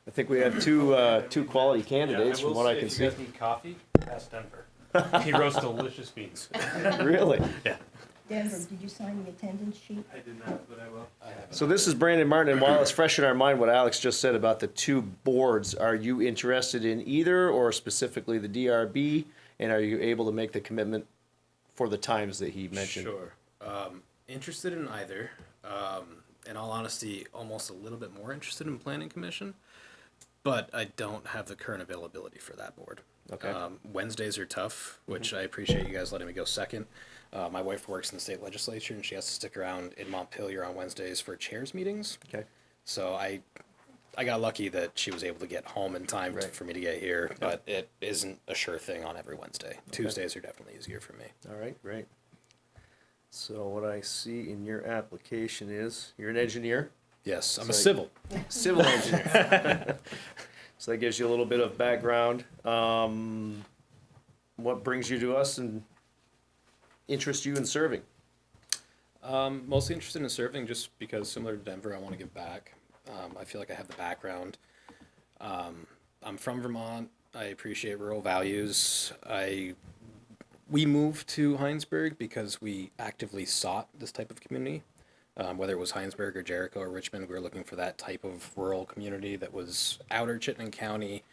I think we have two quality candidates from what I can see.
If you guys need coffee, ask Denver. He roasts delicious beans.
Really?
Denver, did you sign the attendance sheet?
I did not, but I will.
So this is Brandon Martin, and while it's fresh in our mind what Alex just said about the 2 boards, are you interested in either or specifically the DRB? And are you able to make the commitment for the times that he mentioned?
Sure. Interested in either. In all honesty, almost a little bit more interested in Planning Commission, but I don't have the current availability for that board.
Okay.
Wednesdays are tough, which I appreciate you guys letting me go second. My wife works in the state legislature, and she has to stick around in Montpelier on Wednesdays for chairs meetings.
Okay.
So I got lucky that she was able to get home in time
Right.
for me to get here, but it isn't a sure thing on every Wednesday. Tuesdays are definitely easier for me.
All right, great. So what I see in your application is, you're an engineer?
Yes, I'm a
So-
civil.
Civil engineer. So that gives you a little bit of background. What brings you to us and interests you in serving?
Mostly interested in serving just because, similar to Denver, I want to give back. I feel like I have the background. I'm from Vermont. I appreciate rural values. We moved to Hinesburg because we actively sought this type of community. Whether it was Hinesburg or Jericho or Richmond, we were looking for that type of rural community that was outer Chittenden County,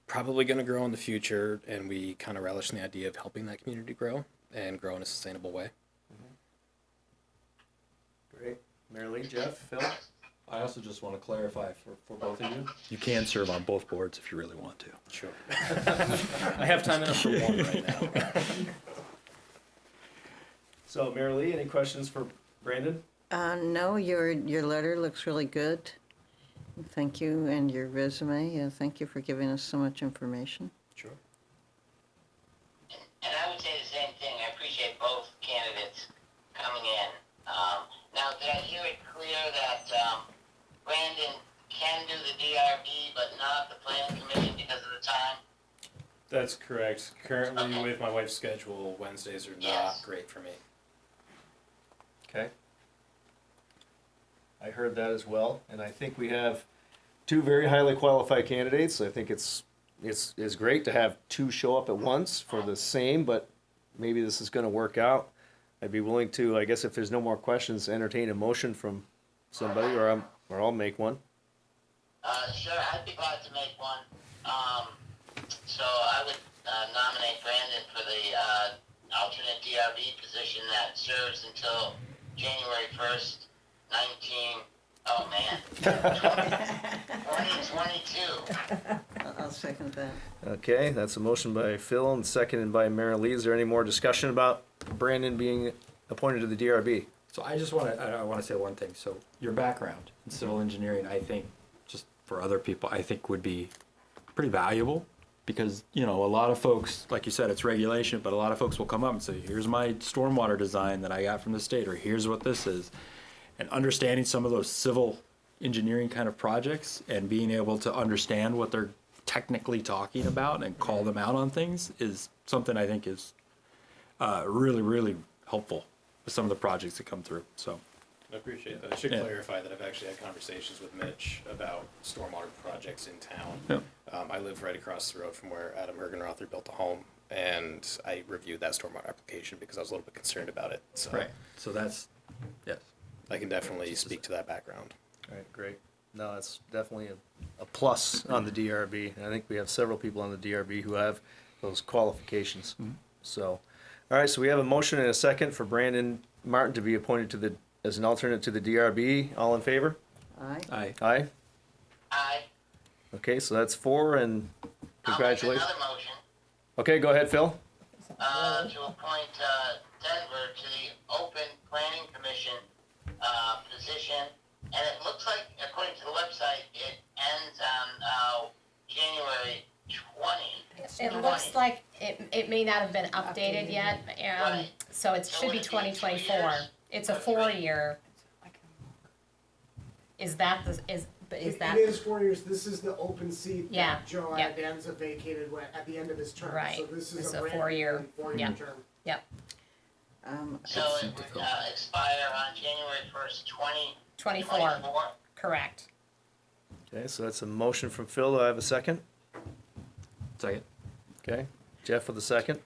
probably going to grow in the future, and we kind of relish in the idea of helping that community grow and grow in a sustainable way.
Great. Mary Lee, Jeff, Phil?
I also just want to clarify for both of you, you can serve on both boards if you really want to.
Sure. I have time enough for one right now.
So Mary Lee, any questions for Brandon?
No, your letter looks really good. Thank you, and your resume. Thank you for giving us so much information.
Sure.
And I would say the same thing. I appreciate both candidates coming in. Now, did I hear it clear that Brandon can do the DRB but not the planning commission because of the time?
That's correct. Currently, with my wife's schedule, Wednesdays are not
Yes.
great for me.
Okay. I heard that as well, and I think we have 2 very highly qualified candidates. I think it's great to have 2 show up at once for the same, but maybe this is going to work out. I'd be willing to, I guess if there's no more questions, entertain a motion from somebody, or I'll make one.
Sure, I'd be glad to make one. So I would nominate Brandon for the alternate DRB position that serves until January 1st, 2022.
I'll second that.
Okay, that's a motion by Phil and seconded by Mary Lee. Is there any more discussion about Brandon being appointed to the DRB.
So I just want to, I want to say one thing. So your background in civil engineering, I think, just for other people, I think would be pretty valuable because, you know, a lot of folks, like you said, it's regulation, but a lot of folks will come up and say, here's my stormwater design that I got from the state, or here's what this is. And understanding some of those civil engineering kind of projects and being able to understand what they're technically talking about and call them out on things is something I think is really, really helpful with some of the projects that come through. So
I appreciate that. I should
Yeah.
clarify that I've actually had conversations with Mitch about stormwater projects in town.
Yeah.
I live right across the road from where Adam Hergenrother built a home, and I reviewed that stormwater application because I was a little bit concerned about it. So
So that's, yes.
I can definitely speak to that background.
All right, great. No, that's definitely a plus on the DRB. And I think we have several people on the DRB who have those qualifications. So, all right, so we have a motion and a second for Brandon Martin to be appointed to the, as an alternate to the DRB. All in favor?
Aye.
Aye.
Aye?
I,
Okay, so that's 4, and
I'll make
congratulations.
another motion,
Okay, go ahead, Phil.
to appoint, Denver to the open planning commission, position. And it looks like, according to the website, it ends on, January 20.
It looks like it may not have been updated yet,
Right.
so it
So
should
would
be
it be
2024.
2 years?
It's a 4-year. Is that the, is that?
It is 4 years. This is the open seat
Yeah,
that Joe
yeah.
Adanza vacated at the end of his term.
Right.
So this
It's
is
a
a brand
4-year,
new 4-year
yeah.
term.
Yep,
So it would, expire on January 1st,
24,
2024.
correct.
Okay, so that's a motion from Phil. Do I have a second?
Second.
Okay, Jeff with a second.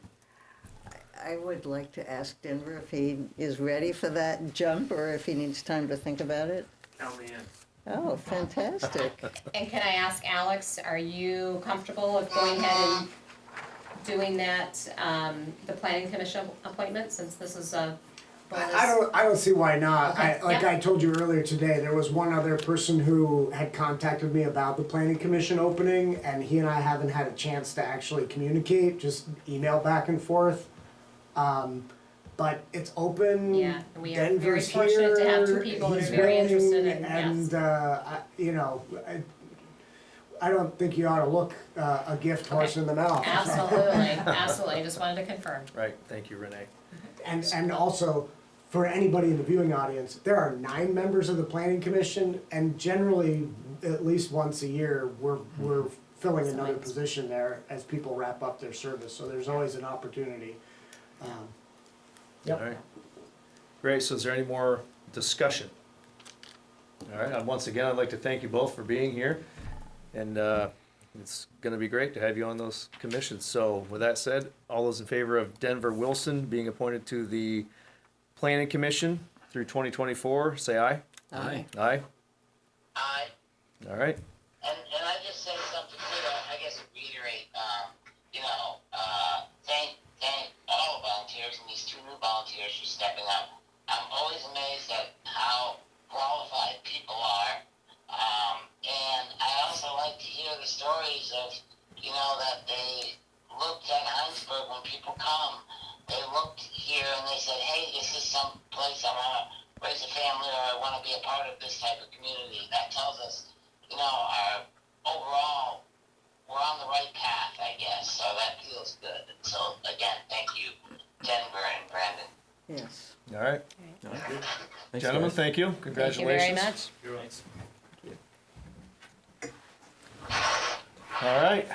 I would like to ask Denver if he is ready for that jump or if he needs time to think about it.
Count me in.
Oh, fantastic.
And can I ask Alex, are you comfortable with going ahead and doing that, the planning commission appointment, since this is a bonus?
I don't see why not.
Okay,
Like
yeah.
I told you earlier today, there was one other person who had contacted me about the planning commission opening, and he and I haven't had a chance to actually communicate, just email back and forth. But it's open.
Yeah, and we are very
Denver's
fortunate to have two
here,
people that are
he's
very
willing,
interested in,
and you know, I don't think you ought to look a gift horse
Okay.
in the mouth.
Absolutely, just wanted to confirm.
Right, thank you, Renee.
And also, for anybody in the viewing audience, there are 9 members of the planning commission, and generally, at least once a year, we're filling another
Assigned.
position there as people wrap up their service, so there's always an opportunity. Yep.
All right. Great, so is there any more discussion? All right, once again, I'd like to thank you both for being here. And it's gonna be great to have you on those commissions. So with that said, all those in favor of Denver Wilson being appointed to the Planning Commission through 2024, say aye.
Aye.
Aye?
I,
All right.
and I just say something too, I guess reiterate, thank all the volunteers and these 2 new volunteers for stepping up. I'm always amazed at how qualified people are. And I also like to hear the stories of, that they looked at Hinesburg when people come. They looked here and they said, hey, this is some place I want to raise a family or I want to be a part of this type of community. That tells us, our overall, we're on the right path, I guess. So that feels good. So again, thank you, Denver and Brandon.
Yes.
All right.
Thanks,
Gentlemen,
guys.
thank you.
Thank you
Congratulations.
very much.
Thanks.
All right,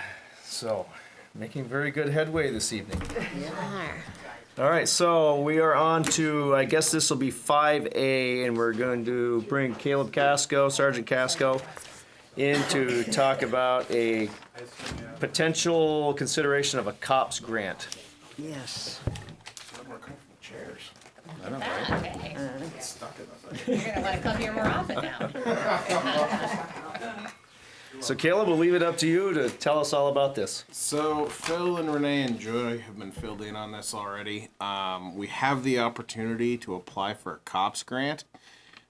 so making very good headway this evening. All right, so we are on to, I guess this will be 5A, and we're going to bring Caleb Casco, Sergeant Casco, in to talk about a potential consideration of a COPS grant.
Yes.
I know, right?
Okay. You're gonna wanna come here more often now.
So Caleb, we'll leave it up to you to tell us all about this.
So Phil and Renee and Joy have been filled in on this already. We have the opportunity to apply for a COPS grant.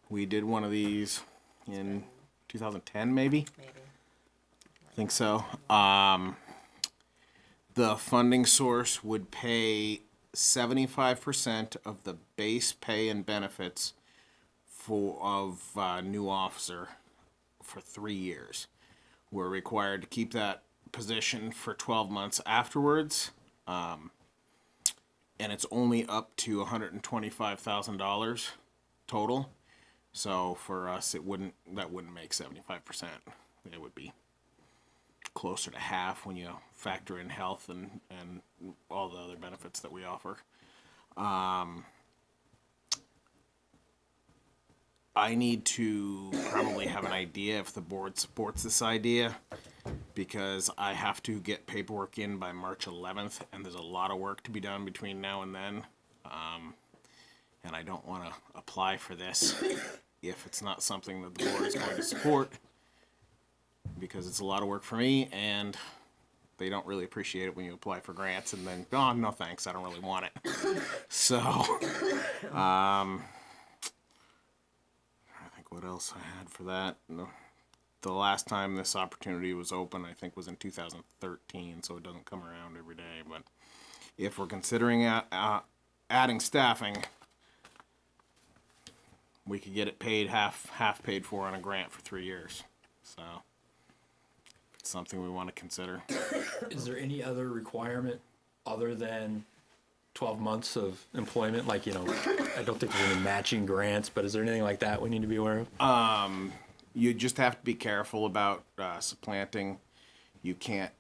We did one of these in 2010, maybe. I think so. The funding source would pay 75% of the base pay and benefits of new officer for 3 years. We're required to keep that position for 12 months afterwards, and it's only up to $125,000 total. So for us, that wouldn't make 75%. It would be closer to half when you factor in health and all the other benefits that we offer. I need to probably have an idea if the board supports this idea, because I have to get paperwork in by March 11th, and there's a lot of work to be done between now and then. And I don't want to apply for this if it's not something that the board is going to support, because it's a lot of work for me, and they don't really appreciate it when you apply for grants and then, oh, no thanks, I don't really want it. So, I think what else I had for that. The last time this opportunity was open, I think, was in 2013, so it doesn't come around every day. But if we're considering adding staffing, we could get it paid half paid for on a grant for 3 years. So it's something we want to consider.
Is there any other requirement other than 12 months of employment? Like, I don't think there's any matching grants, but is there anything like that we need to be aware of?
You just have to be careful about supplanting. You can't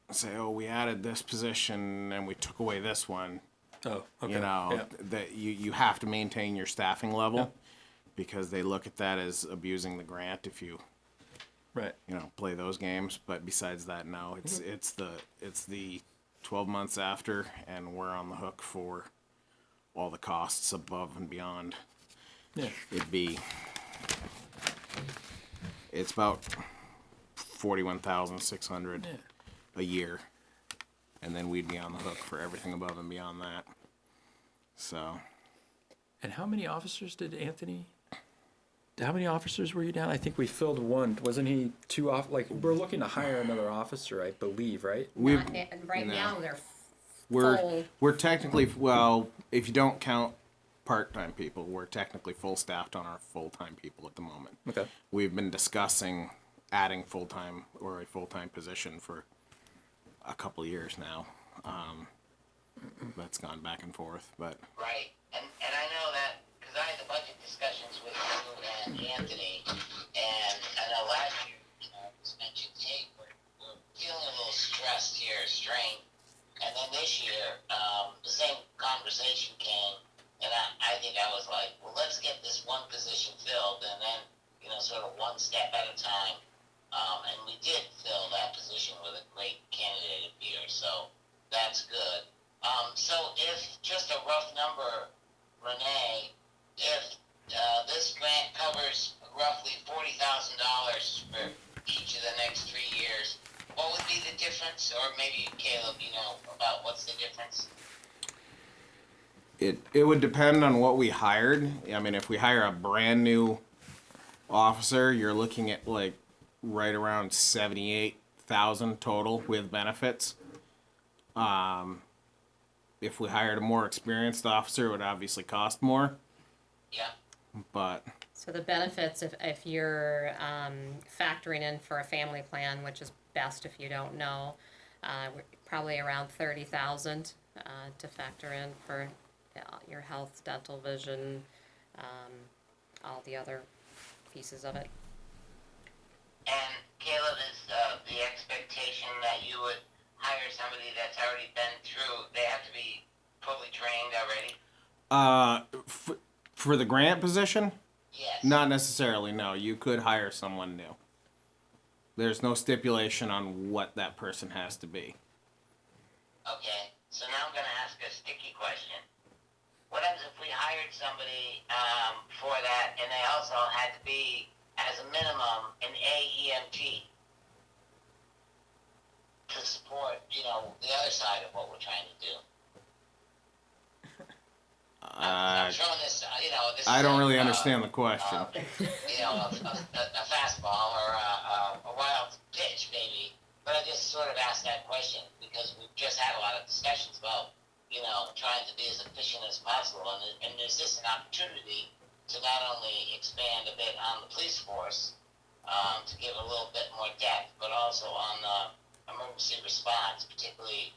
say, oh, we added this position and we took away this one.
Oh, okay.
That you have to maintain your staffing level, because they look at that as abusing the grant if you
Right.
Play those games. But besides that, no, it's the 12 months after, and we're on the hook for all the costs above and beyond.
Yeah.
It's about 41,600 a year, and then we'd be on the hook for everything above and beyond that. So.
And how many officers did Anthony? How many officers were you down? I think we filled one. Wasn't he two off? Like, we're looking to hire another officer, I believe, right?
Right now, they're full.
We're technically, well, if you don't count part-time people, we're technically full staffed on our full-time people at the moment.
Okay.
We've been discussing adding full-time or a full-time position for a couple of years now. That's gone back and forth, but.
Right, and I know that, because I had the budget discussions with you and Anthony, and I know last year, it was mentioned, hey, we're feeling a little stressed here, strained, and then this year, the same conversation came, and I think I was like, well, let's get this one position filled, and then, sort of one step at a time, and we did fill that position with a great candidate here, so that's good. So if, just a rough number, Renee, if this grant covers roughly $40,000 for each of the next 3 years, what would be the difference? Or maybe Caleb, about what's the difference?
It would depend on what we hired. I mean, if we hire a brand new officer, you're looking at like right around 78,000 total with benefits. If we hired a more experienced officer, it would obviously cost more.
Yeah.
But.
So the benefits, if you're factoring in for a family plan, which is best if you don't know, probably around 30,000 to factor in for your health, dental, vision, all the other pieces of it.
And Caleb, is the expectation that you would hire somebody that's already been through, they have to be fully trained already?
For the grant position?
Yes.
Not necessarily, no. You could hire someone new. There's no stipulation on what that person has to be.
Okay, so now I'm going to ask a sticky question. What happens if we hired somebody for that, and they also had to be, as a minimum, an AEMT to support, the other side of what we're trying to do? I'm throwing this, this
I don't
is
really understand the question.
a fastball or a wild pitch, maybe. But I just sort of asked that question because we've just had a lot of discussions about you know, trying to be as efficient as possible. And there's just an opportunity to not only expand a bit on the police force, to give a little bit more depth, but also on the emergency response, particularly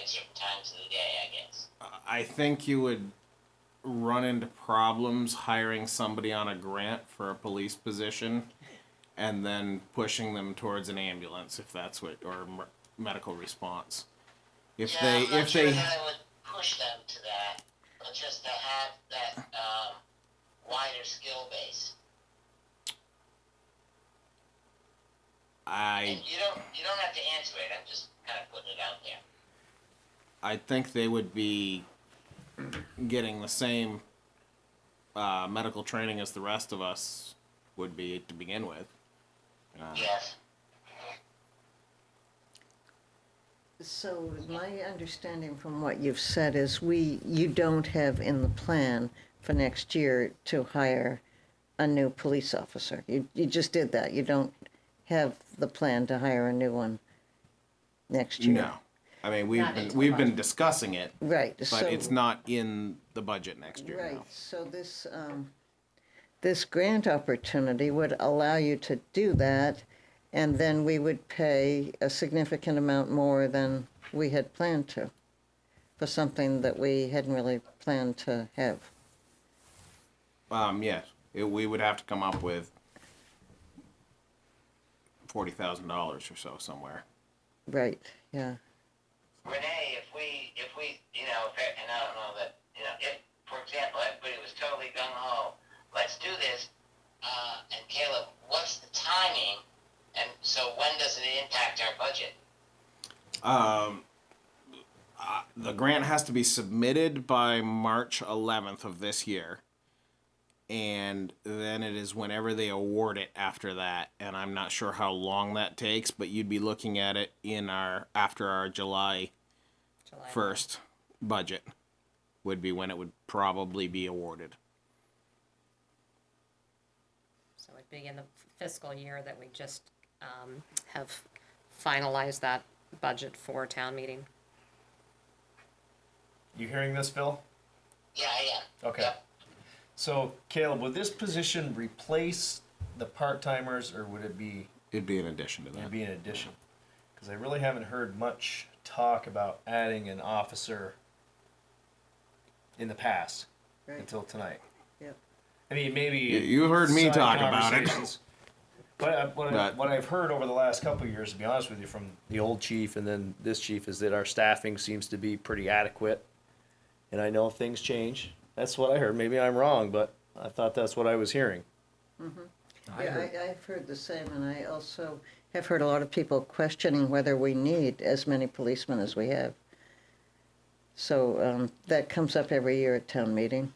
at certain times of the day, I guess.
I think you would run into problems hiring somebody on a grant for a police position and then pushing them towards an ambulance if that's what, or medical response. If
Yeah,
they,
I'm not
if
sure
they,
that I would push them to that, but just to have that wider skill base. And you don't have to answer it. I'm just kind of putting it out there.
I think they would be getting the same medical training as the rest of us would be to begin with.
Yes.
So my understanding from what you've said is you don't have in the plan for next year to hire a new police officer. You just did that. You don't have the plan to hire a new one next year.
No, I mean
Not into the
we've been
budget.
discussing it,
Right.
but
so,
it's not in the budget next year.
right.
No.
So this grant opportunity would allow you to do that, and then we would pay a significant amount more than we had planned to for something that we hadn't really planned to have.
Yes, we would have to come up with $40,000 or so somewhere.
Right. Yeah.
Renee, if we, you know, and I don't know that, you know, if, for example, everybody was totally gung-ho, let's do this, and Caleb, what's the timing, and so when does it impact our budget?
The grant has to be submitted by March 11th of this year, and then it is whenever they award it after that. And I'm not sure how long that takes, but you'd be looking at it in after our July 1st budget would be when it would probably be awarded.
So it'd be in the fiscal year that we just have finalized that budget for town meeting.
You hearing this, Phil?
Yeah, I am.
Okay.
Yep.
So, Caleb, would this position replace the part-timers, or would it be,
It'd be in addition to that.
it'd be an addition? Because I really haven't heard much talk about adding an officer in the past
Right.
until tonight.
Yep.
I mean, maybe
You heard me
side
talk about it.
conversations. But
But-
what I've heard over the last couple of years, to be honest with you, from the old chief and then this chief, is that our staffing seems to be pretty adequate. And I know things change. That's what I heard. Maybe I'm wrong, but I thought that's what I was hearing.
Yeah, I've heard the same, and I also have heard a lot of people questioning whether we need as many policemen as we have. So that comes up every year at town meeting.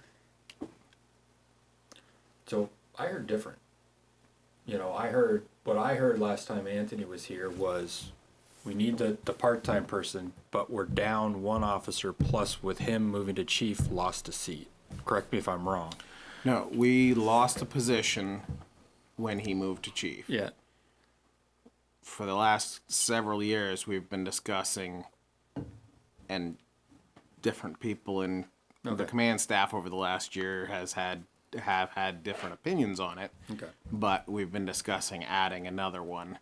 So I heard different. You know, what I heard last time Anthony was here was we need the part-time person, but we're down one officer, plus with him moving to chief, lost a seat. Correct me if I'm wrong.
No, we lost a position when he moved to chief.
Yeah.
For the last several years, we've been discussing, and different people in the
Okay.
command staff over the last year have had different opinions on it.
Okay.
But we've been discussing adding another one.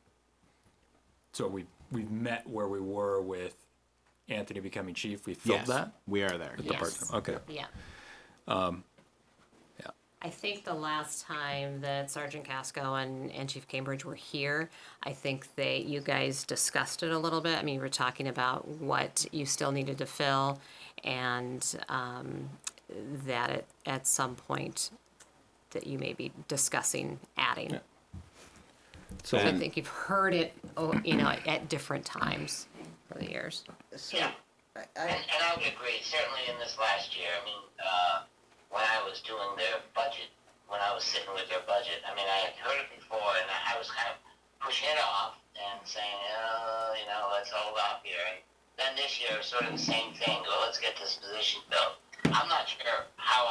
So we've met where we were with Anthony becoming chief. We filled
Yes,
that?
we are there.
The
Yes.
part-time. Okay.
Yeah.
Yeah.
I think the last time that Sergeant Casco and Chief Cambridge were here, I think you guys discussed it a little bit. I mean, you were talking about what you still needed to fill, and that at some point that you may be discussing adding.
Yeah.
So I
And-
think you've heard it, at different times for the years.
So
Yeah.
I,
And I would agree, certainly in this last year, I mean, when I was doing their budget, when I was sitting with their budget, I mean, I had heard it before, and I was kind of pushing it off and saying, let's hold off here. And then this year, sort of the same thing, let's get this position filled. I'm not sure how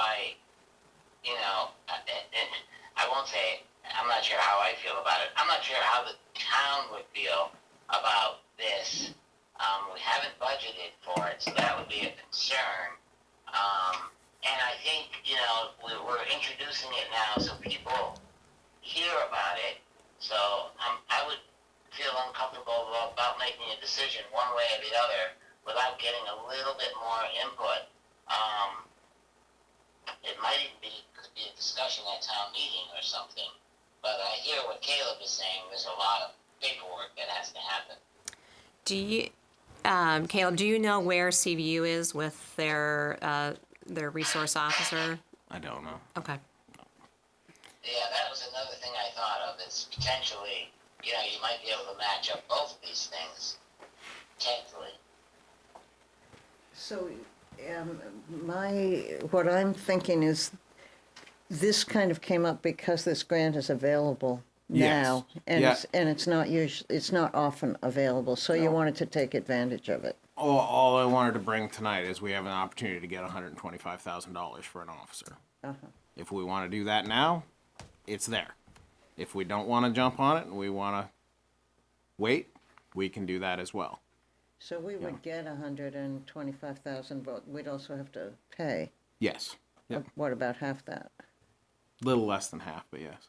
and I won't say, I'm not sure how I feel about it. I'm not sure how the town would feel about this. We haven't budgeted for it, so that would be a concern. about making a decision one way or the other without getting a little bit more input. It might even could be a discussion at town meeting or something. But I hear what Caleb is saying. There's a lot of paperwork that has to happen.
Do you, Caleb, do you know where CVU is with their resource officer?
I don't know.
Okay.
Yeah, that was another thing I thought of. It's potentially, you might be able to match up both of these things, potentially.
So, what I'm thinking is, this kind of came up because this grant is available now, and
Yeah.
it's not it's not often available. So you wanted to take advantage of it.
All I wanted to bring tonight is we have an opportunity to get $125,000 for an officer. If we want to do that now, it's there. If we don't want to jump on it and we want to wait, we can do that as well.
So we would get 125,000, but we'd also have to pay.
Yes. Yep.
What about half that?
Little less than half, but yes.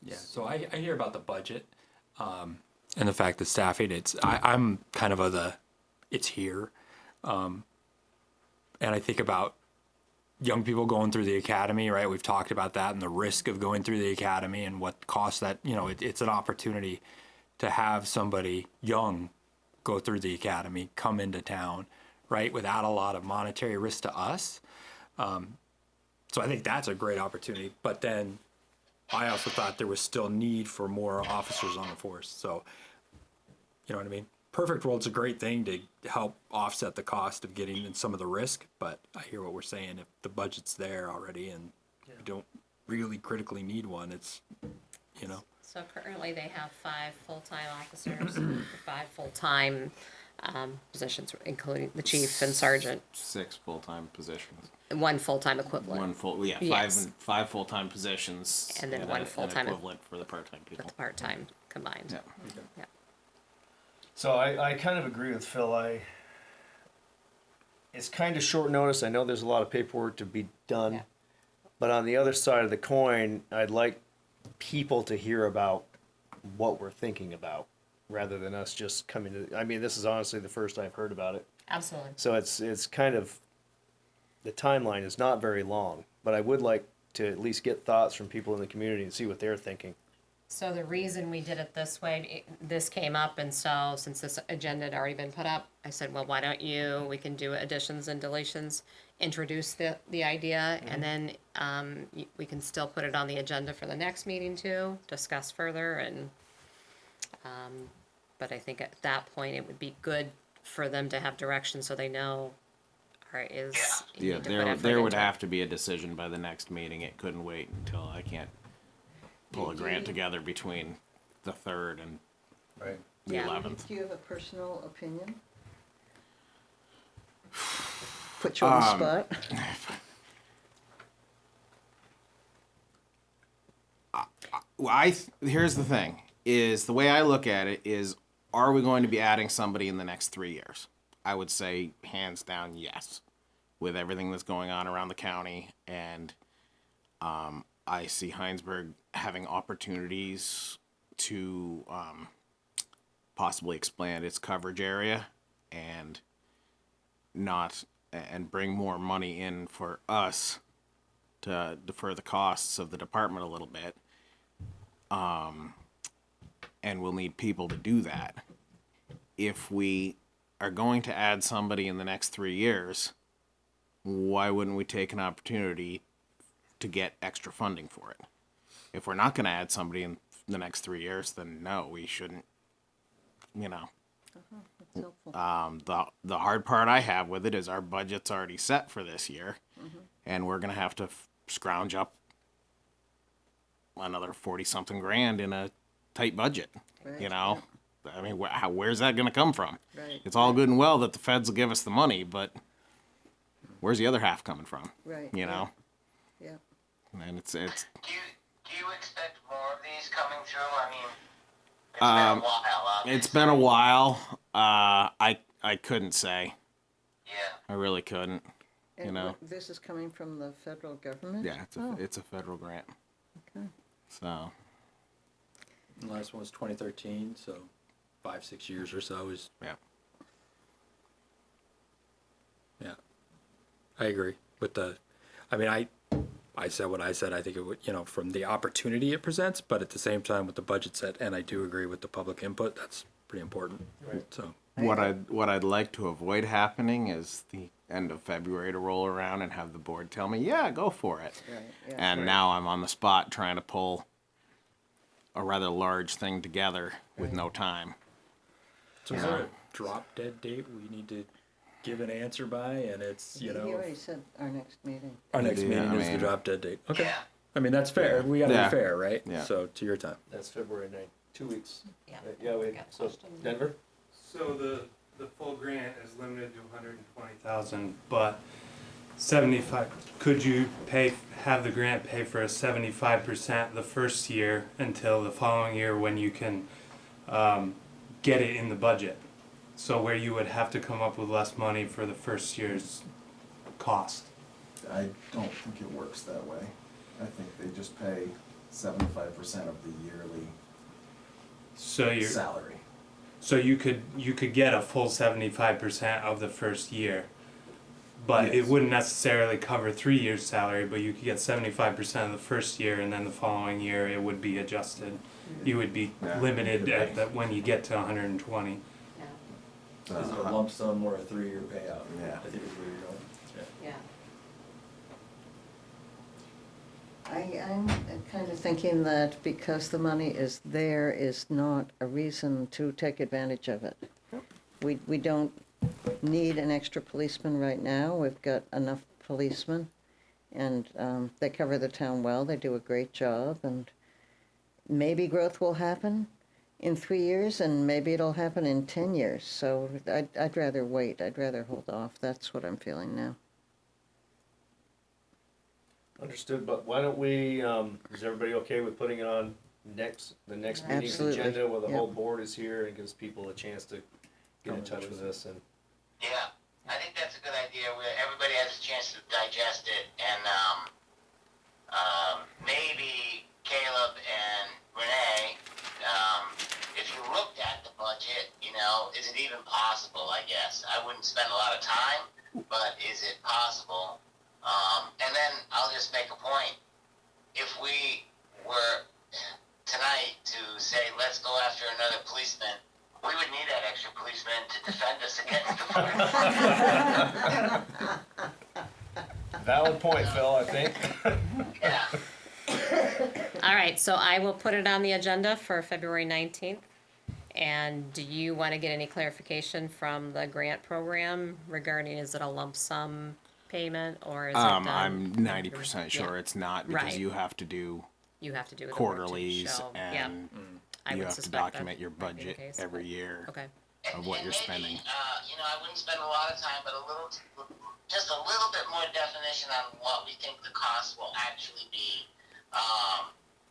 Yeah, so I hear about the budget, and the fact that staffing, I'm kind of it's here. And I think about young people going through the academy, right? We've talked about that and the risk of going through the academy and what costs that, it's an opportunity to have somebody young go through the academy, come into town, right? Without a lot of monetary risk to us. So I think that's a great opportunity, but then I also thought there was still need for more officers on the force. So, you know what I mean? Perfect world's a great thing to help offset the cost of getting in some of the risk, but I hear what we're saying. If the budget's there already and you don't really critically need one, it's,
So currently they have 5 full-time officers, 5 full-time positions, including the chief and sergeant,
6 full-time positions.
1 full-time equivalent.
Yes. 5 full-time positions.
And then 1 full-time
equivalent for the part-time people.
with the part-time combined.
Yeah.
Yeah.
So I kind of agree with Phil. It's kind of short notice. I know there's a lot of paperwork to be done.
Yeah.
But on the other side of the coin, I'd like people to hear about what we're thinking about rather than us just coming to, this is honestly the first I've heard about it.
Absolutely.
So it's kind of, the timeline is not very long, but I would like to at least get thoughts from people in the community and see what they're thinking.
So the reason we did it this way, this came up, and so since this agenda had already been put up, I said, well, why don't we can do additions and deletions, introduce the idea, and then we can still put it on the agenda for the next meeting too, discuss further, and but I think at that point it would be good for them to have direction so they know, all right, you
Yeah,
need to put effort
there would
into it.
have to be a decision by the next meeting. It couldn't wait until I can't pull a grant together between the 3rd and
Right.
the
Yeah.
11th.
Do you have a personal opinion? Put you on the spot.
Here's the thing, is the way I look at it is, are we going to be adding somebody in the next 3 years? I would say hands down, yes, with everything that's going on around the county. And I see Hinesburg having opportunities to possibly expand its coverage area and bring more money in for us to defer the costs of the department a little bit. And we'll need people to do that. If we are going to add somebody in the next 3 years, why wouldn't we take an opportunity to get extra funding for it? If we're not going to add somebody in the next 3 years, then no, we shouldn't,
That's helpful.
the hard part I have with it is our budget's already set for this year, and we're going to have to scrounge up another 40-something grand in a tight budget,
Right,
I mean, where's that going to come from?
Right.
It's all good and well that the feds will give us the money, but where's the other half coming from?
Right,
Yeah. And it's
Do you expect more of these coming through? It's been a while, obviously.
it's been a while. I couldn't say.
Yeah.
I really couldn't.
And this is coming from the federal government?
Yeah, it's a federal grant.
Okay.
So
The last one was 2013, so 5-6 years or so is,
Yeah.
yeah. I agree with I said what I said. I think it would, from the opportunity it presents, but at the same time with the budget set, and I do agree with the public input, that's pretty important.
Right.
So,
What I'd like to avoid happening is the end of February to roll around and have the board tell me, yeah, go for it.
Right, yeah.
And now I'm on the spot trying to pull a rather large thing together with no time.
so is there a drop dead date we need to give an answer by? And it's,
He already said our next meeting.
our next
Yeah,
meeting
I
is the
mean-
drop dead date. Okay.
Yeah.
I mean, that's fair. We gotta
Yeah.
be fair, right?
Yeah.
So to your time.
That's February 9th, 2 weeks.
Yeah.
Yeah, wait,
Got a
so
question.
Denver?
So the full grant is limited to 120,000, but 75. Could you have the grant pay for a 75% the first year until the following year when you can get it in the budget? So where you would have to come up with less money for the first year's cost.
I don't think it works that way. I think they just pay 75% of the yearly
So you
salary.
so you could get a full 75% of the first year. But it
Yes.
wouldn't necessarily cover 3 years' salary, but you could get 75% of the first year, and then the following year it would be adjusted. You would be
Yeah.
limited at that when you get to 120.
Yeah.
Is it a lump sum or a 3-year payout?
Yeah.
I think is where you're going.
Yeah.
I'm kind of thinking that because the money is there is not a reason to take advantage of it. We don't need an extra policeman right now. We've got enough policemen. And they cover the town well. They do a great job. And maybe growth will happen in 3 years, and maybe it'll happen in 10 years. So I'd rather wait. I'd rather hold off. That's what I'm feeling now.
Understood, but why don't we, is everybody okay with putting it on the next meeting's
Absolutely,
agenda where the
yeah.
whole board is here and gives people a chance to get in touch with us and
Yeah, I think that's a good idea, where everybody has a chance to digest it, and, maybe Caleb and Renee, if you looked at the budget, is it even possible, I guess? I wouldn't spend a lot of time, but is it possible? And then I'll just make a point. If we were tonight to say, let's go after another policeman, we would need that extra policeman to defend us against the fire.
valid point, Phil, I think.
Yeah.
All right, so I will put it on the agenda for February 19th. And do you want to get any clarification from the grant program regarding, is it a lump sum payment or is it?
I'm 90% sure
Yeah.
it's not, because
Right.
you have to do
You have to do it.
quarterlies
Yeah,
and
I
you
would
have to
suspect that
document your
might be the
budget
case.
every year
Okay,
of what you're
maybe,
spending.
I wouldn't spend a lot of time, but just a little bit more definition on what we think the cost will actually be.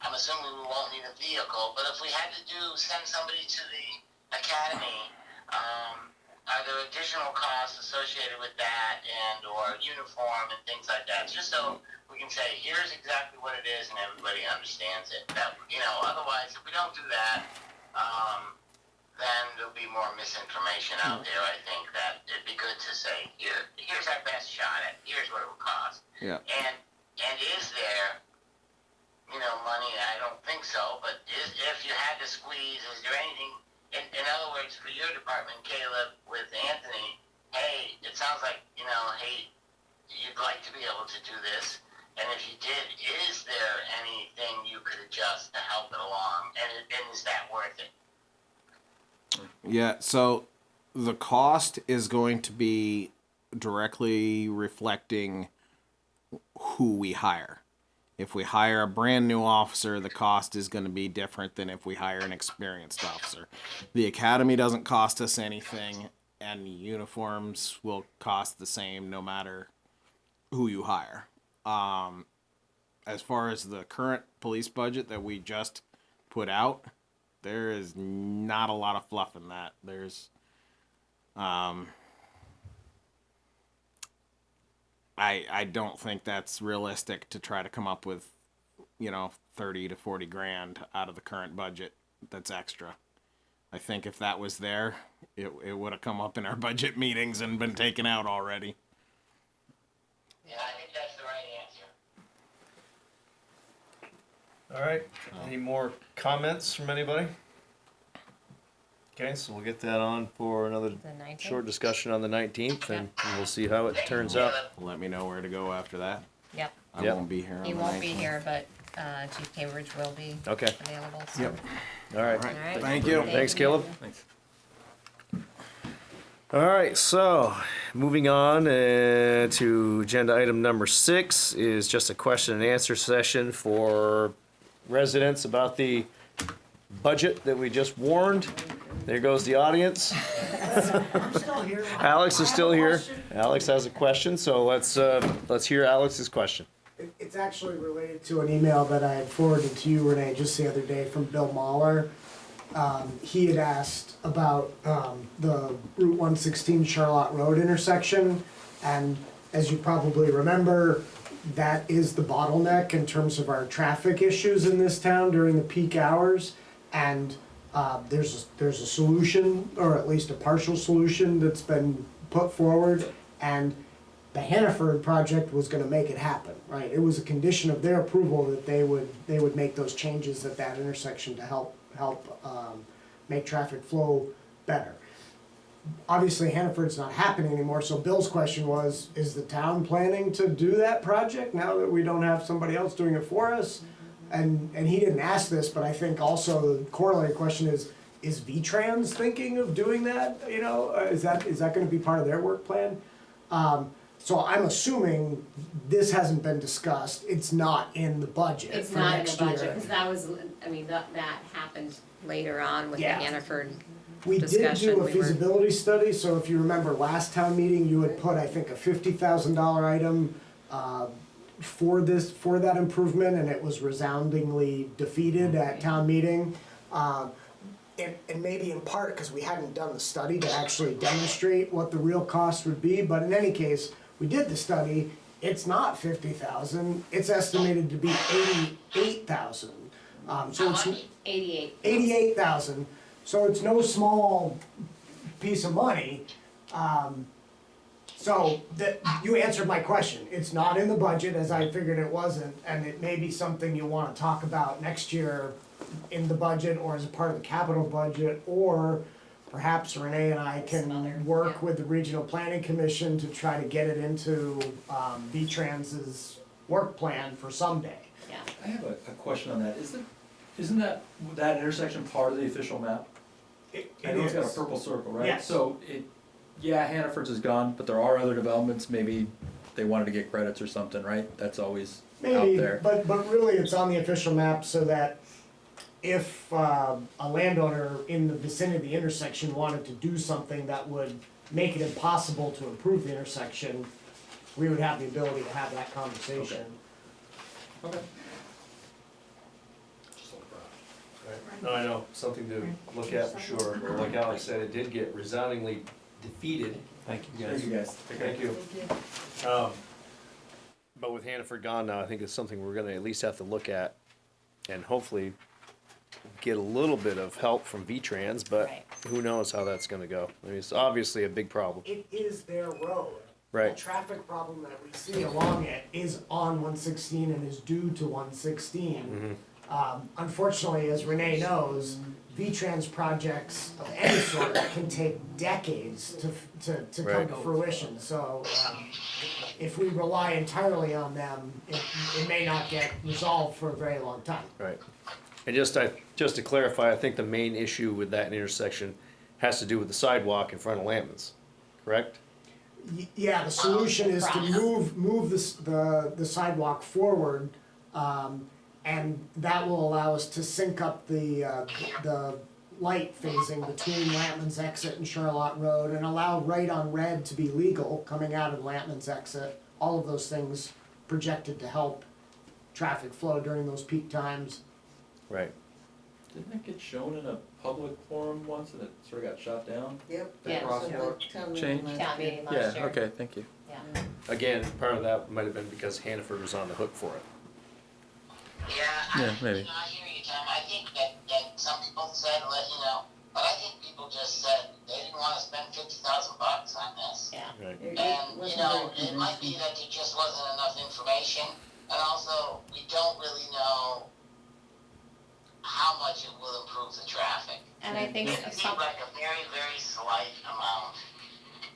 I'm assuming we won't need a vehicle, but if we had to send somebody to the academy, are there additional costs associated with that or uniform and things like that? Just so we can say, here's exactly what it is and everybody understands it. That, otherwise, if we don't do that, then there'll be more misinformation out there. I think that it'd be good to say, here's our best shot at, here's what it will cost.
Yeah.
And is there, money? I don't think so, but if you had to squeeze, is there anything, in other words, for your department, Caleb, with Anthony, hey, it sounds like, hey, you'd like to be able to do this, and if you did, is there anything you could adjust to help it along, and is that worth it?
Yeah, so the cost is going to be directly reflecting who we hire. If we hire a brand new officer, the cost is going to be different than if we hire an experienced officer. The academy doesn't cost us anything, and uniforms will cost the same no matter who you hire. As far as the current police budget that we just put out, there is not a lot of fluff in that. There's, I don't think that's realistic to try to come up with, 30 to 40 grand out of the current budget that's extra. I think if that was there, it would have come up in our budget meetings and been taken out already.
Yeah, I think that's the right answer.
All right, any more comments from anybody? Okay, so we'll get that on for another
The 19th?
short discussion on the 19th, and we'll see how it turns out.
Let me know where to go after that.
Yep.
I
Yep.
won't be here on
He
the
won't be
19th.
here, but Chief Cambridge will be
Okay.
available. So.
Yep. All right.
All right.
All right.
Thank you.
Thanks, Caleb.
Thanks.
All right, so moving on to agenda item number 6 is just a question and answer session for residents about the budget that we just warned. There goes the audience.
I'm still here.
Alex is still here.
Question?
Alex has a question, so let's hear Alex's question.
It's actually related to an email that I had forwarded to you, Renee, just the other day from Bill Mahler. He had asked about the Route 116 Charlotte Road intersection, and as you probably remember, that is the bottleneck in terms of our traffic issues in this town during the peak hours. And there's a solution, or at least a partial solution, that's been put forward, and the Hannaford project was gonna make it happen, right? It was a condition of their approval that they would make those changes at that intersection to help make traffic flow better. Obviously, Hannaford's not happening anymore, so Bill's question was, is the town planning to do that project now that we don't have somebody else doing it for us? And he didn't ask this, but I think also the corollary question is V-Trans thinking of doing that? You know, is that gonna be part of their work plan? So I'm assuming this hasn't been discussed, it's not in the budget
It's
for
not in the
next year.
budget, because that was, I mean, that happened later on with the
Yeah.
Hannaford
We did
discussion.
do a
We were-
feasibility study, so if you remember last town meeting, you had put, I think, a $50,000 item for that improvement, and it was resoundingly defeated at town meeting. And maybe in part because we hadn't done the study to actually demonstrate what the real cost would be, but in any case, we did the study, it's not 50,000, it's estimated to be 88,000. So it's
88.
88,000, so it's no small piece of money. So that, you answered my question, it's not in the budget, as I figured it wasn't, and it may be something you wanna talk about next year in the budget, or as a part of the capital budget, or perhaps Renee and I
Some other-
can work
yeah.
with the Regional Planning Commission to try to get it into V-Trans's work plan for someday.
Yeah.
I have a question on that. Isn't that intersection part of the official map? I know it's got a purple circle, right?
Yes.
So Hannaford's is gone, but there are other developments, maybe they wanted to get credits or something, right? That's always out
Maybe,
there.
but really it's on the official map so that if a landowner in the vicinity of the intersection wanted to do something that would make it impossible to improve the intersection, we would have the ability to have that conversation.
Okay.
No, I know, something to look at for sure. Like Alex said, it did get resoundingly defeated.
Thank you guys.
Thank you. But with Hannaford gone now, I think it's something we're gonna at least have to look at and hopefully get a little bit of help from V-Trans, but
Right.
who knows how that's gonna go. I mean, it's obviously a big problem.
It is their road.
Right.
The traffic problem that we see along it is on 116 and is due to 116. Unfortunately, as Renee knows, V-Trans projects of any sort can take decades to come
Right.
to fruition. So if we rely entirely on them, it may not get resolved for a very long time.
Right. And just to clarify, I think the main issue with that intersection has to do with the sidewalk in front of Lampman's, correct?
Yeah, the solution is to
Cross.
move the sidewalk forward, and that will allow us to sync up the light phasing between Lampman's exit and Charlotte Road, and allow right on red to be legal coming out of Lampman's exit. All of those things projected to help traffic flow during those peak times.
Right.
Didn't that get shown in a public forum once and it sort of got shot down?
Yep.
Yeah.
Crosswalk
Town meeting
change?
last
Town
year.
meeting last year.
Okay, thank you.
Yeah.
Again, part of that might have been because Hannaford was on the hook for it.
Yeah,
Yeah, maybe.
You know, I hear you, Tom. I think that some people said, but I think people just said they didn't want to spend $50,000 on this.
Yeah.
Right.
And,
wasn't very
it might be that there just wasn't enough information, and also, we don't really know how much it will improve the traffic.
And I think
It seems
some,
like a very, very slight amount.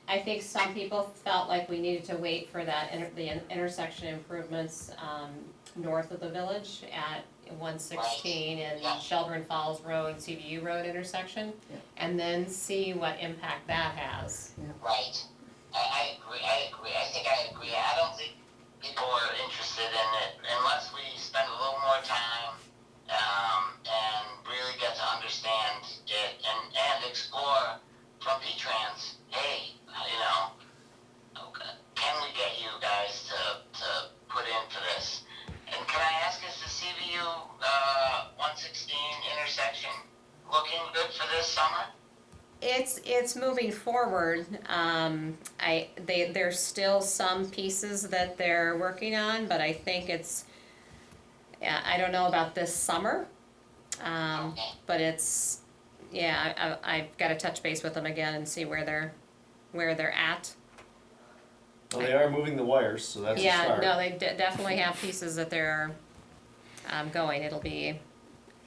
I think some people felt like we needed to wait for that, the intersection improvements, north of the village at 116 and
Yeah.
Shelburne Falls Road, CVU Road intersection,
Yeah.
and then see what impact that has.
Right. I agree. I think I agree. I don't think people are interested in it unless we spend a little more time and really get to understand it and explore from V-Trans, hey, okay, can we get you guys to put in for this? And can I ask, is the CVU 116 intersection looking good for this summer?
It's moving forward. There's still some pieces that they're working on, but I think I don't know about this summer. But it's, I've got to touch base with them again and see where they're at.
Well, they are moving the wires, so that's a
Yeah,
start.
no, they definitely have pieces that they're going. It'll be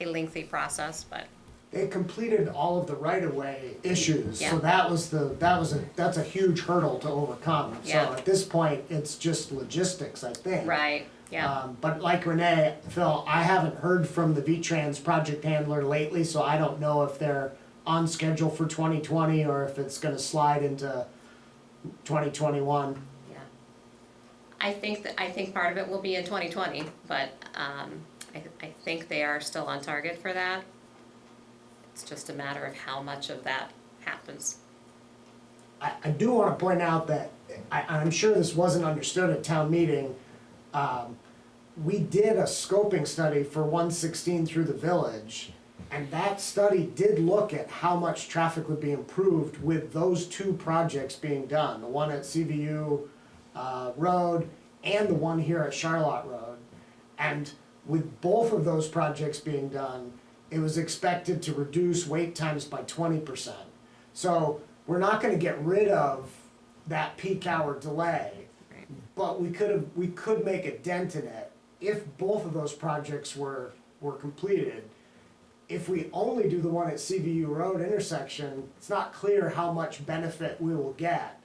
a lengthy process, but
They completed all of the right-of-way issues, so
Yeah.
that's a huge hurdle to overcome. So
Yeah.
at this point, it's just logistics, I think.
right, yeah.
But like Renee, Phil, I haven't heard from the V-Trans project handler lately, so I don't know if they're on schedule for 2020 or if it's gonna slide into 2021.
Yeah. I think part of it will be in 2020, but I think they are still on target for that. It's just a matter of how much of that happens.
I do wanna point out that, I'm sure this wasn't understood at town meeting, we did a scoping study for 116 through the village, and that study did look at how much traffic would be improved with those two projects being done, the one at CVU Road and the one here at Charlotte Road. And with both of those projects being done, it was expected to reduce wait times by 20%. So we're not gonna get rid of that peak hour delay,
Right.
but we could make a dent in it if both of those projects were completed. If we only do the one at CVU Road intersection, it's not clear how much benefit we will get.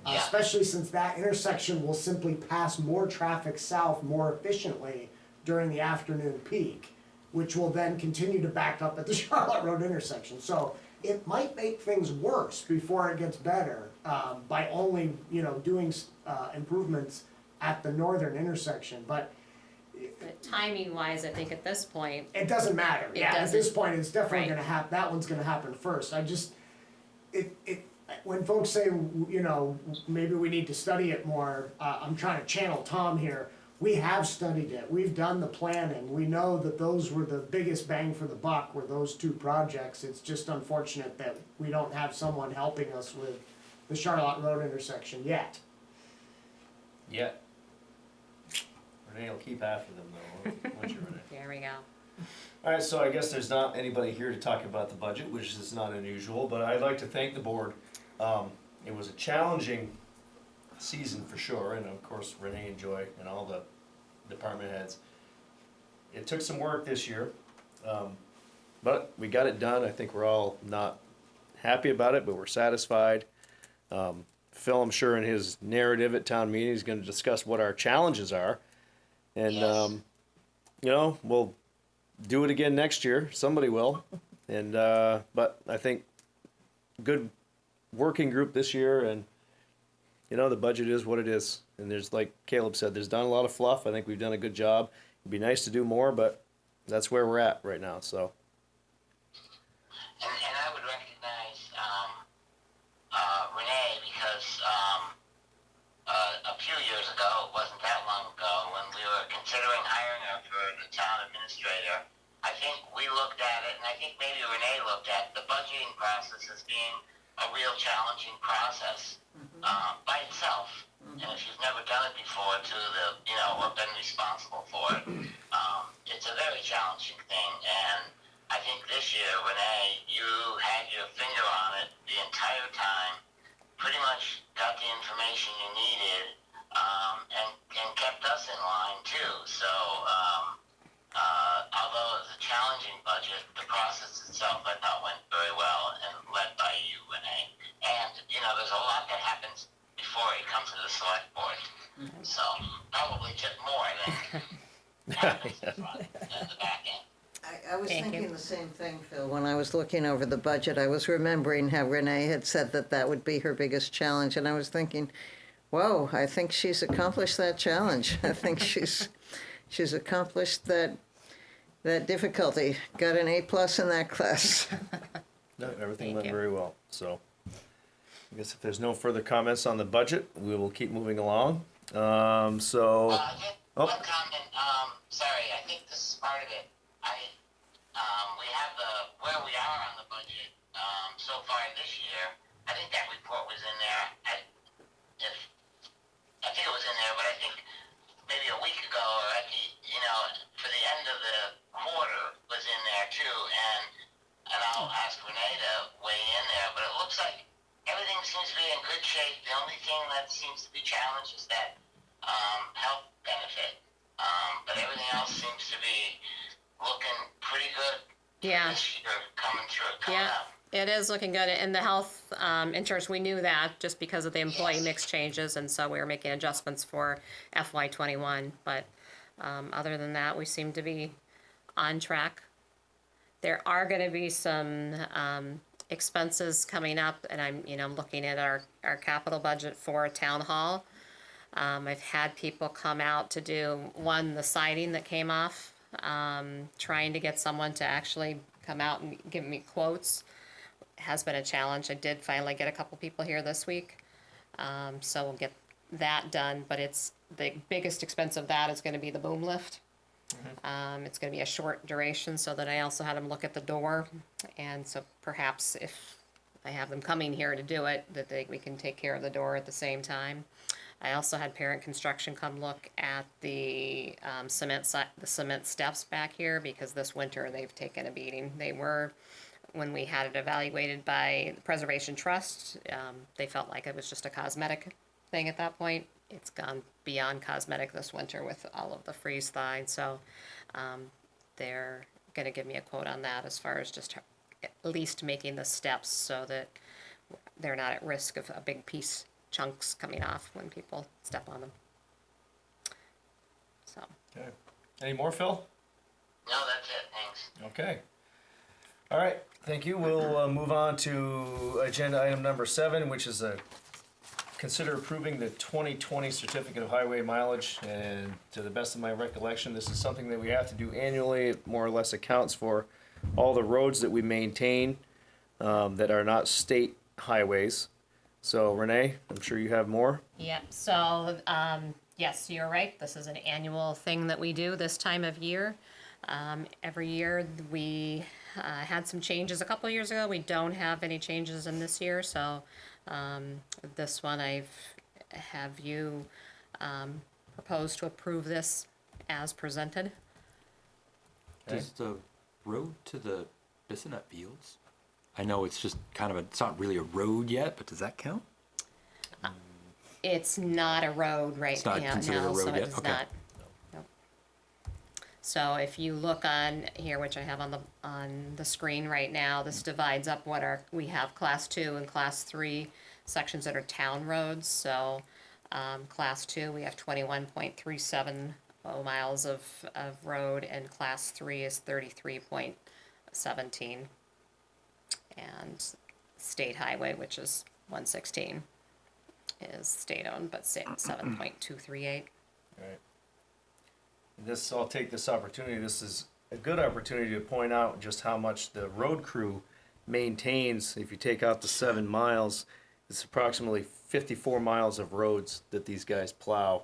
Yeah.
Especially since that intersection will simply pass more traffic south more efficiently during the afternoon peak, which will then continue to back up at the Charlotte Road intersection. So it might make things worse before it gets better, by only, doing, improvements at the northern intersection, but
But timing wise, I think at this point,
it doesn't matter.
It
Yeah, at this
doesn't.
point, it's definitely
Right.
gonna happen, that one's gonna happen first. When folks say, maybe we need to study it more, I'm trying to channel Tom here. We have studied it, we've done the planning, we know that those were the biggest bang for the buck were those two projects. It's just unfortunate that we don't have someone helping us with the Charlotte Road intersection yet.
Yeah. Renee will keep after them though, won't you, Renee?
there we go.
All right, so I guess there's not anybody here to talk about the budget, which is not unusual, but I'd like to thank the board. It was a challenging season for sure, and of course Renee and Joy and all the department heads. It took some work this year, but we got it done. I think we're all not happy about it, but we're satisfied. Phil, I'm sure in his narrative at town meeting, is gonna discuss what our challenges are. And,
Yes.
We'll do it again next year. Somebody will. And, but I think good working group this year, and, the budget is what it is. And there's, like Caleb said, there's done a lot of fluff. I think we've done a good job. It'd be nice to do more, but that's where we're at right now, so.
And I would recognize Renee because a few years ago, it wasn't that long ago, when we were considering hiring her for the town administrator, I think we looked at it, and I think maybe Renee looked at the budgeting process as being a real challenging process by itself. And if you've never done it before, or been responsible for it, it's a very challenging thing. And I think this year, Renee, you had your finger on it the entire time, pretty much got the information you needed, and kept us in line too. So, although it was a challenging budget, the process itself I thought went very well and led by you, Renee. And, there's a lot that happens before it comes to the select board. So, probably just more than happens at the back end.
I was
Thank
thinking
you.
the same thing, Phil. When I was looking over the budget, I was remembering how Renee had said that would be her biggest challenge, and I was thinking, whoa, I think she's accomplished that challenge. I think she's accomplished that difficulty. Got an A+ in that class.
No, everything
Thank
went
you.
very well, so. I guess if there's no further comments on the budget, we will keep moving along.
Just
Oh.
one comment, sorry, I think this is part of it. We have where we are on the budget, so far this year. I think that report was in there. I think it was in there, but I think maybe a week ago or for the end of the quarter was in there too. And I'll ask Renee to weigh in there, but it looks like everything seems to be in good shape. The only thing that seems to be challenged is that health benefit. But everything else seems to be looking pretty good.
Yeah.
This year coming through,
Yeah,
up.
it is looking good. And the health insurance, we knew that just because of the employee
Yes.
mix changes, and so we were making adjustments for FY21. But other than that, we seem to be on track. There are going to be some expenses coming up, and I'm looking at our capital budget for town hall. I've had people come out to do the siding that came off. Trying to get someone to actually come out and give me quotes has been a challenge. I did finally get a couple people here this week, so we'll get that done. But it's the biggest expense of that is going to be the boom lift. It's going to be a short duration, so that I also had them look at the door, and so perhaps if I have them coming here to do it, that we can take care of the door at the same time. I also had Parent Construction come look at the cement steps back here, because this winter they've taken a beating. They were, when we had it evaluated by the Preservation Trust, they felt like it was just a cosmetic thing at that point. It's gone beyond cosmetic this winter with all of the freeze thaw, so they're going to give me a quote on that as far as just at least making the steps so that they're not at risk of a big piece chunks coming off when people step on them. So,
Okay. Any more, Phil?
No, that's it, thanks.
Okay. All right, thank you. We'll move on to agenda item number 7, which is consider approving the 2020 certificate of highway mileage. And to the best of my recollection, this is something that we have to do annually. It more or less accounts for all the roads that we maintain that are not state highways. So Renee, I'm sure you have more.
yeah, so, yes, you're right. This is an annual thing that we do this time of year. Every year, we had some changes a couple of years ago. We don't have any changes in this year, so this one have you propose to approve this as presented.
Does the road to the Bissonnet Fields? I know it's just it's not really a road yet, but does that count?
It's not a road right
It's not
now,
considered a road
so it
yet?
is
Okay.
not. Nope. So if you look on here, which I have on the screen right now, this divides up we have class 2 and class 3 sections that are town roads. So class 2, we have 21.370 miles of road, and class 3 is 33.17. And state highway, which is 116, is state-owned, but 7.238.
Right. I'll take this opportunity. This is a good opportunity to point out just how much the road crew maintains. If you take out the 7 miles, it's approximately 54 miles of roads that these guys plow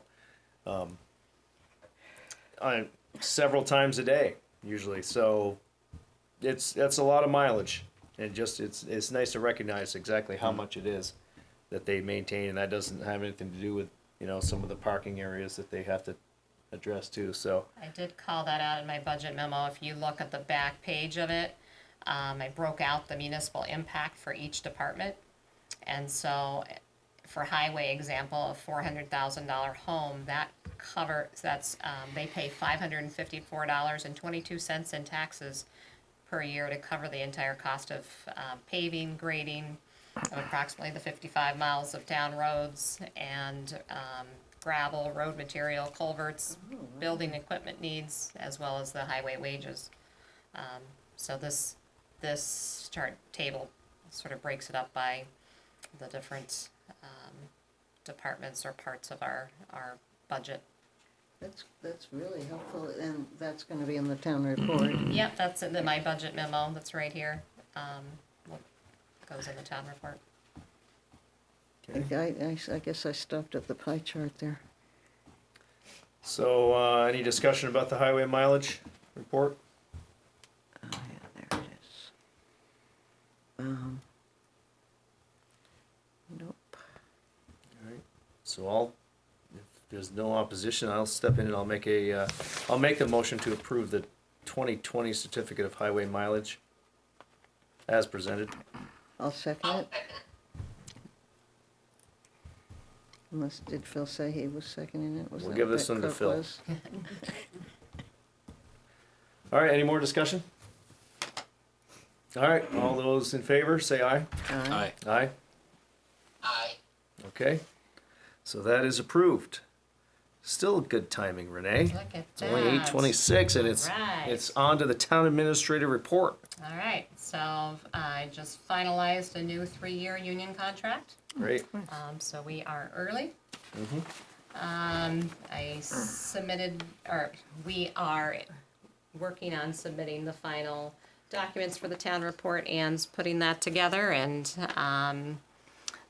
several times a day, usually. So that's a lot of mileage. And it's nice to recognize exactly how much it is that they maintain, and that doesn't have anything to do with some of the parking areas that they have to addressed too, so.
I did call that out in my budget memo. If you look at the back page of it, I broke out the municipal impact for each department. And so for highway example, a $400,000 home, they pay $554.22 in taxes per year to cover the entire cost of paving, grading, of approximately the 55 miles of town roads and gravel, road material, culverts, building equipment needs, as well as the highway wages. So this chart table sort of breaks it up by the different departments or parts of our budget.
That's really helpful, and that's gonna be in the town report.
Yep, that's in my budget memo, that's right here. What goes in the town report.
I guess I stopped at the pie chart there.
So, any discussion about the highway mileage report?
Oh, yeah, there it is. Nope.
Alright, so if there's no opposition, I'll step in and I'll make the motion to approve the 2020 certificate of highway mileage as presented.
I'll second it. Unless, did Phil say he was seconding it? Was
We'll
that
give
what
this
that
one to
Kirk
Phil.
was?
Alright, any more discussion? Alright, all those in favor, say aye.
Aye.
Aye,
Aye.
okay. So that is approved. Still good timing, Renee.
Look at
It's only
that.
8:26 and
Right.
it's on to the town administrator report.
All right, so I just finalized a new 3-year union contract.
Great.
So we are early. I submitted, or we are working on submitting the final documents for the town report. Ann's putting that together, and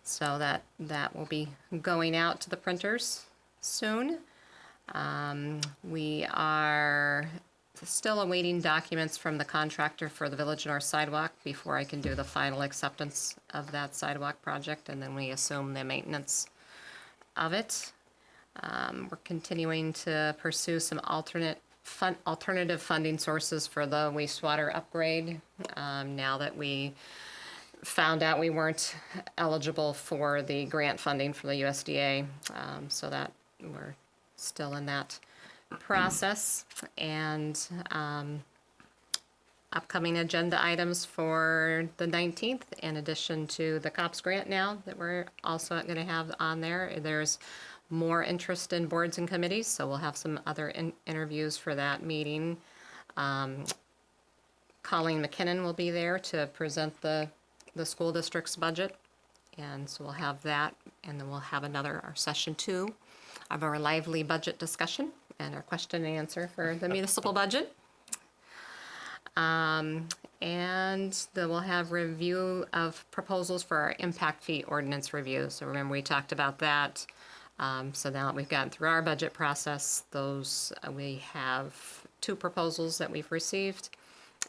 so that will be going out to the printers soon. We are still awaiting documents from the contractor for the Village North sidewalk before I can do the final acceptance of that sidewalk project, and then we assume the maintenance of it. We're continuing to pursue some alternative funding sources for the wastewater upgrade, now that we found out we weren't eligible for the grant funding for the USDA, so that we're still in that process. And upcoming agenda items for the 19th, in addition to the COPS grant now that we're also going to have on there. There's more interest in boards and committees, so we'll have some other interviews for that meeting. Colleen McKinnon will be there to present the school district's budget, and so we'll have that, and then we'll have our session 2 of our lively budget discussion and our question and answer for the municipal budget. And then we'll have review of proposals for our impact fee ordinance review. So remember, we talked about that. So now that we've gotten through our budget process, we have 2 proposals that we've received,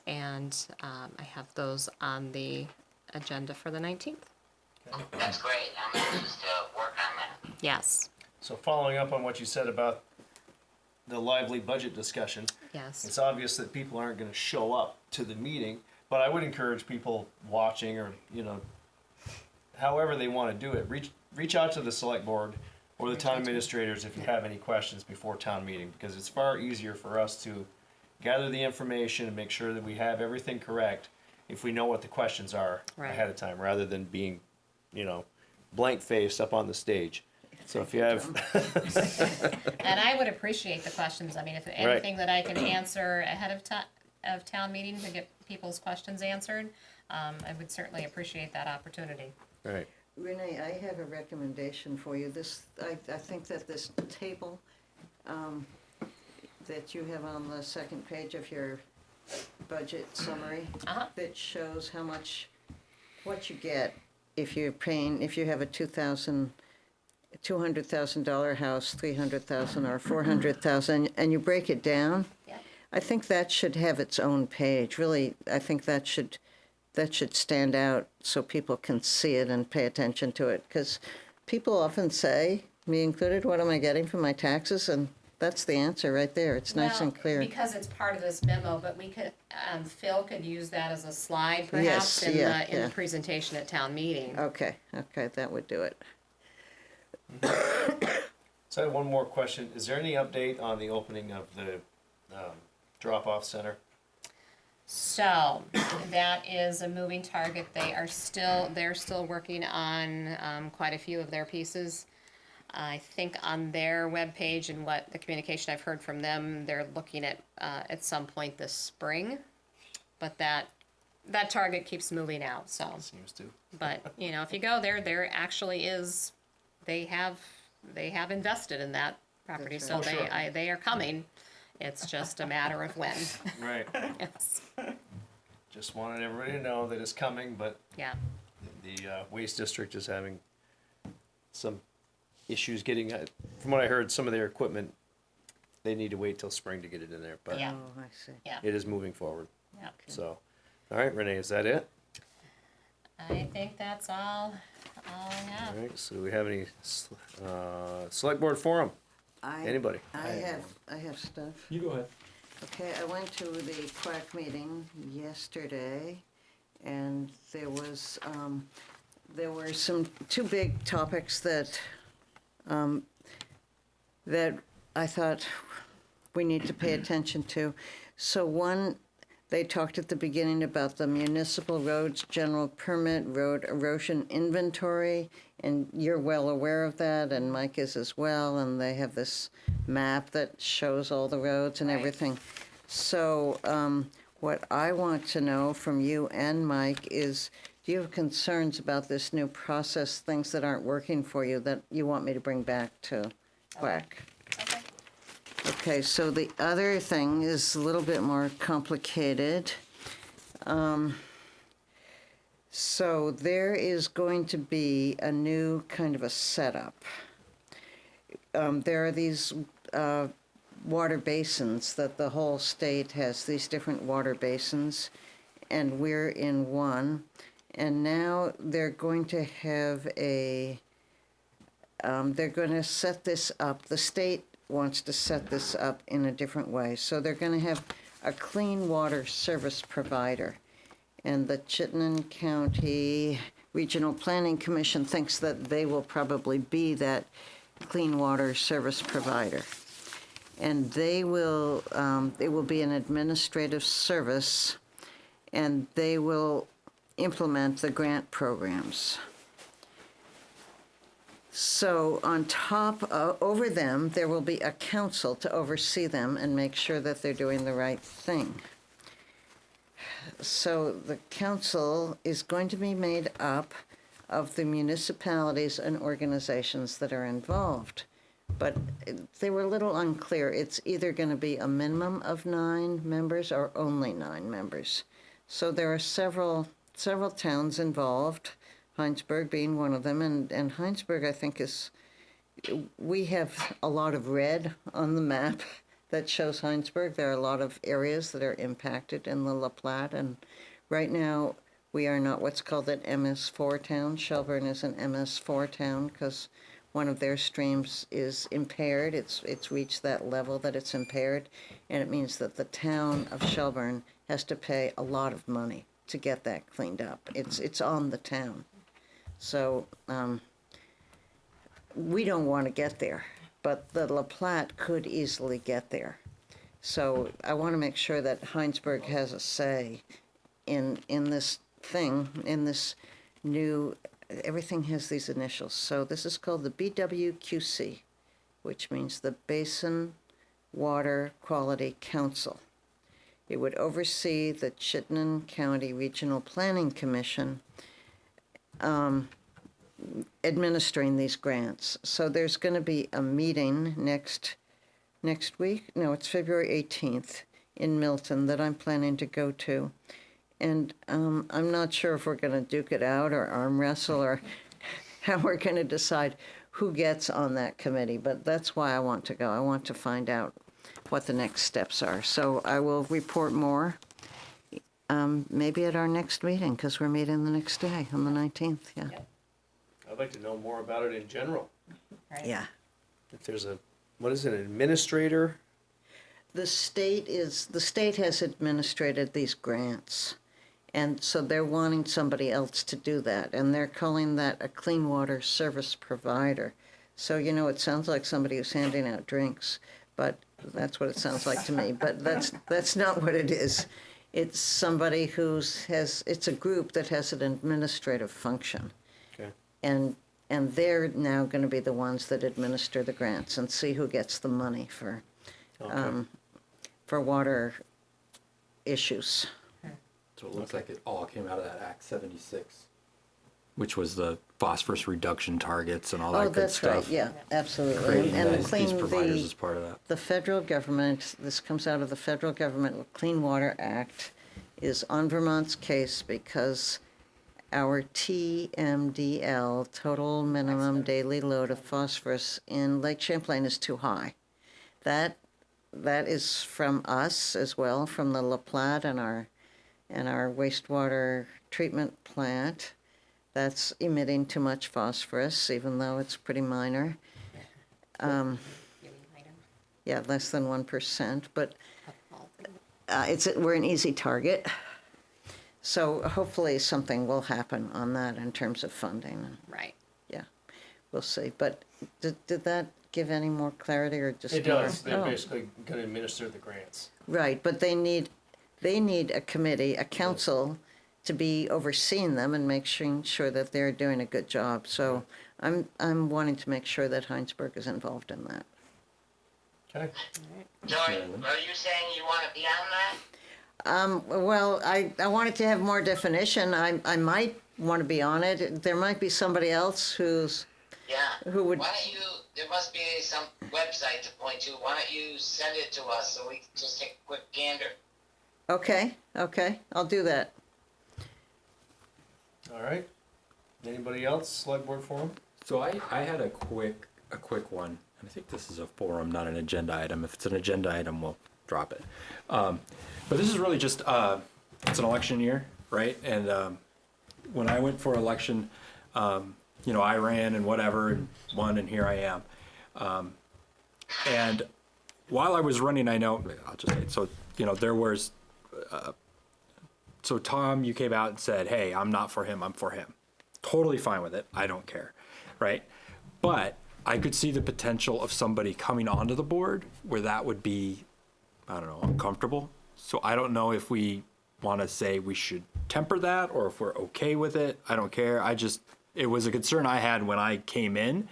and I have those on the agenda for the 19th.
That's great. I'm anxious to work on that.
Yes.
So following up on what you said about the lively budget discussion,
Yes.
it's obvious that people aren't gonna show up to the meeting, but I would encourage people watching or, however they wanna do it, reach out to the select board or the town administrators if you have any questions before town meeting, because it's far easier for us to gather the information and make sure that we have everything correct if we know what the questions are
Right.
ahead of time, rather than being, blank-faced up on the stage. So if you have,
And I would appreciate the questions. I mean, if anything that I can answer ahead of town meeting to get people's questions answered, I would certainly appreciate that opportunity.
right,
Renee, I have a recommendation for you. I think that this table that you have on the second page of your budget summary, that shows what you get if you have a $200,000 house, 300,000 or 400,000, and you break it down.
Yeah.
I think that should have its own page. Really, I think that should stand out so people can see it and pay attention to it. Because people often say, me included, what am I getting for my taxes? And That's the answer right there. It's nice and
Well,
clear.
because it's part of this memo, but we could, Phil could use that as a slide
Yes,
perhaps in
yeah,
the, in
yeah.
the presentation at town meeting.
Okay, that would do it.
So I have one more question. Is there any update on the opening of the drop-off center?
So, that is a moving target. They're still working on, quite a few of their pieces. I think on their webpage and what the communication I've heard from them, they're looking at some point this spring. But that target keeps moving out, so.
Seems to.
But, you know, if you go there actually is, they have invested in that property,
That's
so
right.
Oh, sure.
they are coming. It's just a matter of when.
Right.
Yes,
Just wanted everybody to know that it's coming, but
yeah.
the waste district is having some issues getting, from what I heard, some of their equipment, they need to wait till spring to get it in there, but
Yeah.
Oh, I see.
Yeah,
it is moving forward.
yeah.
So, all right, Renee, is that it?
I think that's all I have.
All right, so do we have any select board forum? Anybody?
I have stuff.
You go ahead.
Okay, I went to the Quack meeting yesterday, and there were two big topics that I thought we need to pay attention to. So one, they talked at the beginning about the municipal roads general permit road erosion inventory, and you're well aware of that, and Mike is as well, and they have this map that shows all the roads and
Right.
everything. So what I want to know from you and Mike is, do you have concerns about this new process, things that aren't working for you that you want me to bring back to Quack?
Okay.
Okay, so the other thing is a little bit more complicated. So there is going to be a new kind of a setup. There are these water basins that the whole state has, these different water basins, and we're in one. And now they're going to have they're going to set this up. The state wants to set this up in a different way. So they're going to have a clean water service provider. And the Chittenden County Regional Planning Commission thinks that they will probably be that clean water service provider. And it will be an administrative service, and they will implement the grant programs. So on top, over them, there will be a council to oversee them and make sure that they're doing the right thing. So the council is going to be made up of the municipalities and organizations that are involved. But they were a little unclear. It's either going to be a minimum of 9 members or only 9 members. So there are several towns involved, Hinesburg being one of them, and Hinesburg, I think, we have a lot of red on the map that shows Hinesburg. There are a lot of areas that are impacted in the La Platte, and right now we are not what's called an MS4 town. Shelburne is an MS4 town because one of their streams is impaired. It's reached that level that it's impaired, and it means that the town of Shelburne has to pay a lot of money to get that cleaned up. It's on the town. So we don't want to get there, but the La Platte could easily get there. So I want to make sure that Hinesburg has a say in this thing, in this new, everything has these initials. So this is called the BWQC, which means the Basin Water Quality Council. It would oversee the Chittenden County Regional Planning Commission administering these grants. So there's going to be a meeting next week. No, it's February 18th in Milton that I'm planning to go to. And I'm not sure if we're going to duke it out or arm wrestle or how we're going to decide who gets on that committee. But that's why I want to go. I want to find out what the next steps are. So I will report more maybe at our next meeting, because we're meeting the next day on the 19th. Yeah.
Yep.
I'd like to know more about it in general.
Right.
Yeah.
If there's a what is it, an administrator?
The state has administrated these grants. And so they're wanting somebody else to do that. And they're calling that a clean water service provider. So, it sounds like somebody who's handing out drinks, but that's what it sounds like to me. But that's not what it is. It's somebody it's a group that has an administrative function.
Okay.
And they're now going to be the ones that administer the grants and see who gets the money for water issues.
So it looks like it all came out of that Act 76, which was the phosphorus reduction targets and all that
Oh,
good
that's
stuff.
right, yeah, absolutely.
Creating
And
these providers as part of that.
the federal government, this comes out of the federal government Clean Water Act, is on Vermont's case because our TMDL, total minimum daily load of phosphorus in Lake Champlain, is too high. That is from us as well, from the La Platte and our wastewater treatment plant. That's emitting too much phosphorus, even though it's pretty minor. Yeah, less than 1%, but we're an easy target. So hopefully something will happen on that in terms of funding.
Right.
Yeah, we'll see. But did that give any more clarity or just
It
more?
does, they're
Oh.
basically gonna administer the grants.
Right, but they need a committee, a council, to be overseeing them and making sure that they're doing a good job. So I'm wanting to make sure that Hinesburg is involved in that.
Okay.
So are you saying you want to be on that?
Well, I wanted to have more definition. I might want to be on it. There might be somebody else who would.
Why don't you, there must be some website to point to. Why don't you send it to us so we can just take a quick gander?
Okay, I'll do that.
All right. Anybody else, select board forum?
So I had a quick one, and I think this is a forum, not an agenda item. If it's an agenda item, we'll drop it. But this is really just, it's an election year, right? And when I went for election, I ran and whatever and won, and here I am. And while I was running, I'll just say, so, there was, so Tom, you came out and said, hey, I'm not for him, I'm for him. Totally fine with it. I don't care, right? But I could see the potential of somebody coming onto the board where that would be, I don't know, uncomfortable. So I don't know if we want to say we should temper that or if we're okay with it. I don't care. It was a concern I had when I came in.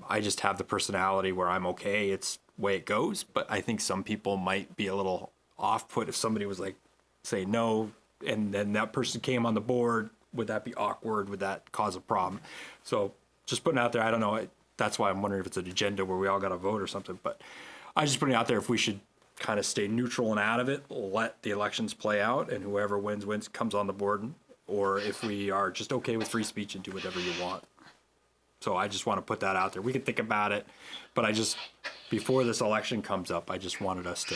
I just have the personality where I'm okay. It's the way it goes. But I think some people might be a little off-put if somebody was like, say no, and then that person came on the board. Would that be awkward? Would that cause a problem? So just putting it out there, I don't know. That's why I'm wondering if it's an agenda where we all got to vote or something. But I just putting it out there if we should kind of stay neutral and out of it, let the elections play out, and whoever wins, comes on the board, or if we are just okay with free speech and do whatever you want. So I just want to put that out there. We can think about it, but before this election comes up, I just wanted us to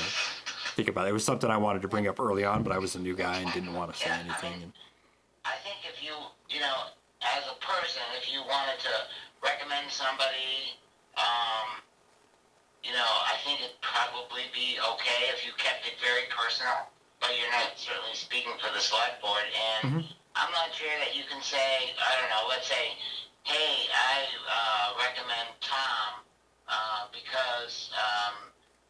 think about it. It was something I wanted to bring up early on, but I was a new guy and didn't want to say anything.
I think if you, as a person, if you wanted to recommend somebody, I think it'd probably be okay if you kept it very personal, but you're not certainly speaking for the select board. And I'm not sure that you can say, I don't know, let's say, hey, I recommend Tom because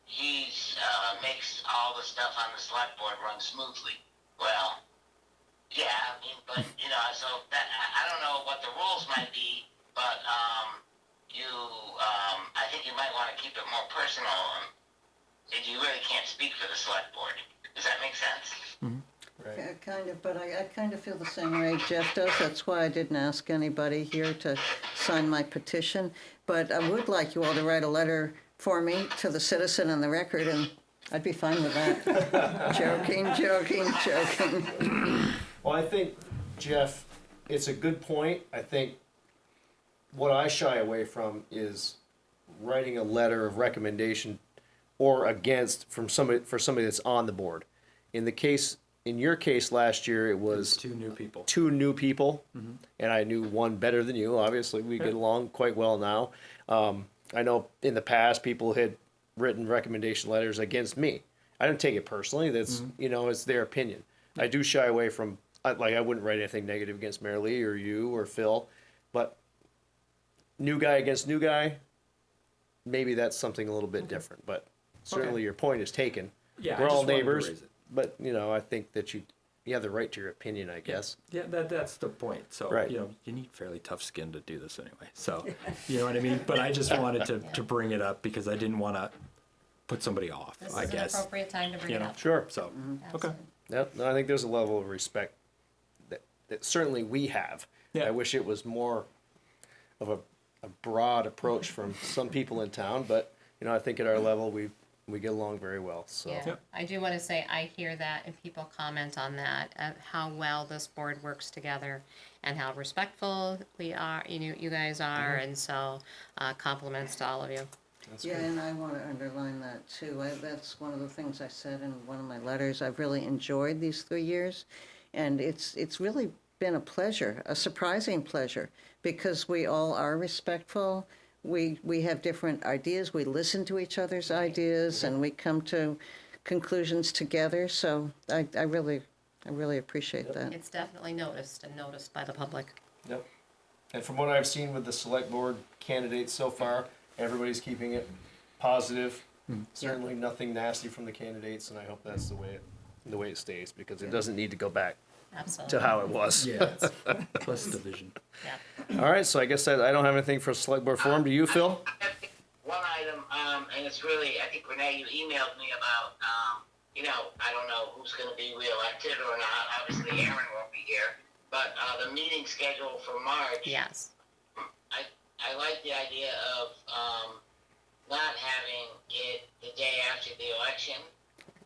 he's makes all the stuff on the select board run smoothly. Well, yeah, but so that I don't know what the rules might be, but I think you might want to keep it more personal. And you really can't speak for the select board. Does that make sense?
Right.
Kind of, but I kind of feel the same way Jeff does. That's why I didn't ask anybody here to sign my petition. But I would like you all to write a letter for me to the Citizen and the Record, and I'd be fine with that. Joking.
Well, I think, Jeff, it's a good point. I think what I shy away from is writing a letter of recommendation or against for somebody that's on the board. In your case last year, it was
Two new people.
and I knew one better than you. Obviously, we get along quite well now. I know in the past, people had written recommendation letters against me. I don't take it personally. That's, it's their opinion. I do shy away from, I wouldn't write anything negative against Mary Lee or you or Phil, but new guy against new guy, maybe that's something a little bit different, but certainly your point is taken.
Yeah, I
We're
just
all
wanted to
neighbors,
raise it.
but, I think that you have the right to your opinion, I guess.
Yeah, that's the point. So,
Right.
you need fairly tough skin to do this anyway. So, you know what I mean? But I just wanted to bring it up because I didn't want to put somebody off,
This
I
is an
guess.
appropriate time to bring it up.
Sure.
So, okay.
Absolutely.
Yep, no, I think there's a level of respect that certainly we have.
Yeah.
I wish it was more of a broad approach from some people in town, but, I think at our level, we get along very well, so.
Yeah,
Yep.
I do want to say, I hear that and people comment on that, how well this board works together and how respectful we are, you guys are, and so, compliments to all of you.
Yeah, and I want to underline that too. That's one of the things I said in one of my letters. I've really enjoyed these 3 years, and it's really been a pleasure, a surprising pleasure, because we all are respectful. We have different ideas. We listen to each other's ideas, and we come to conclusions together. So I really appreciate that.
It's definitely noticed and noticed by the public.
Yep. And from what I've seen with the select board candidates so far, everybody's keeping it positive. Certainly nothing nasty from the candidates, and I hope that's the way it stays, because it doesn't need to go back
Absolutely.
to how it was.
Yeah, it's less division.
Yeah.
All right, so I guess I don't have anything for select board forum. Do you, Phil?
I have one item, and it's really, I think Renee, you emailed me about, I don't know who's going to be reelected or not. Obviously, Aaron won't be here, but the meeting schedule for March.
Yes.
I like the idea of not having it the day after the election,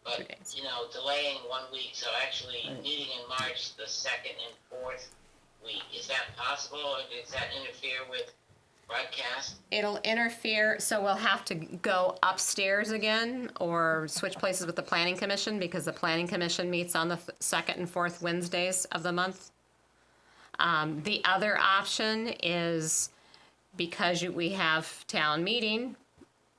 but
2 days.
delaying 1 week. So actually, meeting in March the 2nd and 4th week. Is that possible, or does that interfere with broadcast?
It'll interfere, so we'll have to go upstairs again or switch places with the planning commission, because the planning commission meets on the second and fourth Wednesdays of the month. The other option is, because we have town meeting,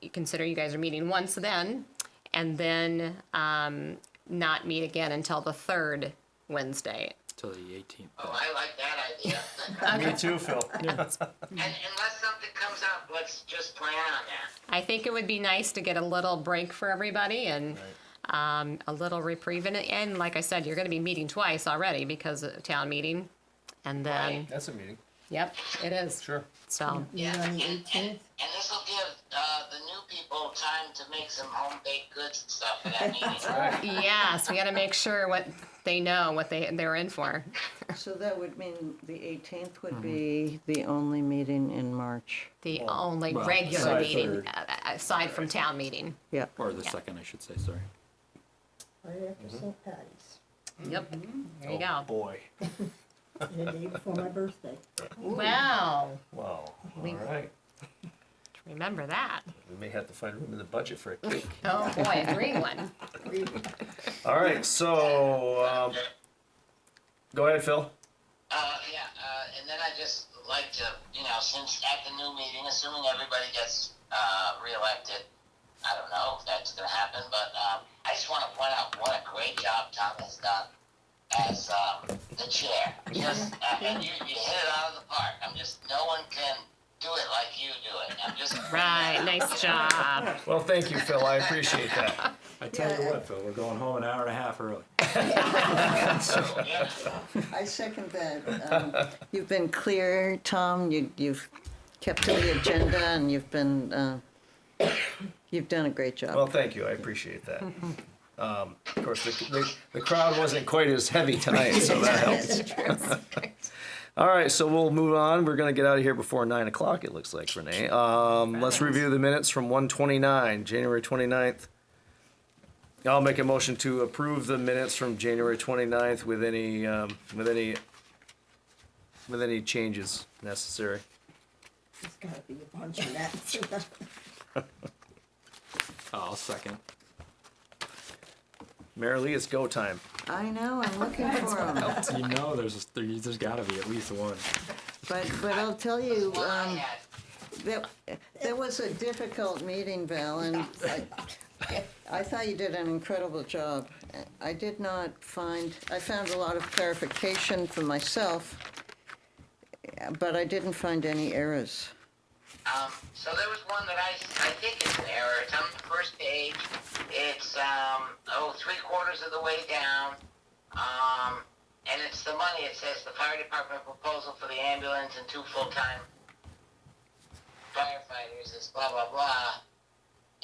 you consider you guys are meeting once then, and then not meet again until the third Wednesday.
Till the 18th.
Oh, I like that idea.
Me too, Phil.
And unless something comes up, let's just plan on that.
I think it would be nice to get a little break for everybody and a little reprieve in it. And like I said, you're going to be meeting twice already because of town meeting. And then,
That's a meeting.
yep, it is.
Sure.
So,
Yeah,
on the
and
18th?
this will give the new people time to make some home-baked goods and stuff for that meeting.
yes, we got to make sure what they know, what they're in for.
So that would mean the 18th would be the only meeting in March.
The only
well,
regular
aside
meeting,
third.
Aside from town meeting.
Yeah.
Or the second, I should say, sorry.
Right after St. Patty's,
Yep, there you
Oh,
go.
boy.
and the day before my birthday.
Wow,
Wow.
We-
All right.
remember that.
We may have to find room in the budget for a cake.
Oh boy, a green one.
All right, so, go ahead, Phil.
And then I just like to, since at the new meeting, assuming everybody gets reelected, I don't know if that's going to happen, but I just want to point out what a great job Tom has done as the chair. Just, and you hit it out of the park. No one can do it like you do it. I'm just
Right, nice job.
Well, thank you, Phil. I appreciate that.
I tell you what, Phil, we're going home an hour and a half early.
I second that. You've been clear, Tom. You've kept to the agenda, and you've done a great job.
Well, thank you. I appreciate that. Of course, the crowd wasn't quite as heavy tonight, so that helps. All right, so we'll move on. We're going to get out of here before 9 o'clock, it looks like, Renee. Let's review the minutes from 1/29, January 29th. I'll make a motion to approve the minutes from January 29th with any changes necessary.
There's gotta be a bunch of that.
I'll second.
Mary Lee, it's go time.
I know. I'm looking for them.
There's got to be at least one.
But I'll tell you,
one I had.
There was a difficult meeting, Val, and I thought you did an incredible job. I found a lot of clarification for myself, but I didn't find any errors.
So there was one that I think it's an error. It's on the first page. It's, 3/4 of the way down. And it's the money. It says the fire department proposal for the ambulance and 2 full-time firefighters is blah, blah, blah.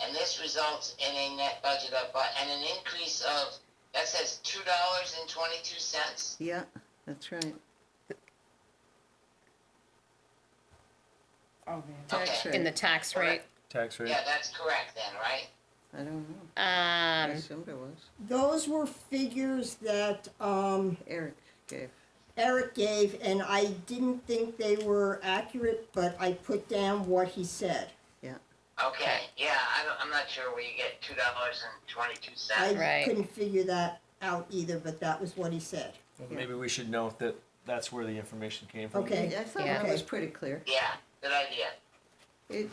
And this results in a net budget of, and an increase of, that says $2.22.
Yeah, that's right. Tax rate.
In the tax rate.
Tax rate.
Yeah, that's correct then, right?
I don't know. I
Um,
assumed it was.
Those were figures that
Eric gave.
Eric gave, and I didn't think they were accurate, but I put down what he said.
Yeah.
Okay, yeah, I'm not sure where you get $2.22.
I
Right.
couldn't figure that out either, but that was what he said.
Maybe we should note that that's where the information came from.
Okay.
I thought
Yeah.
that was pretty clear.
Yeah, good idea.
It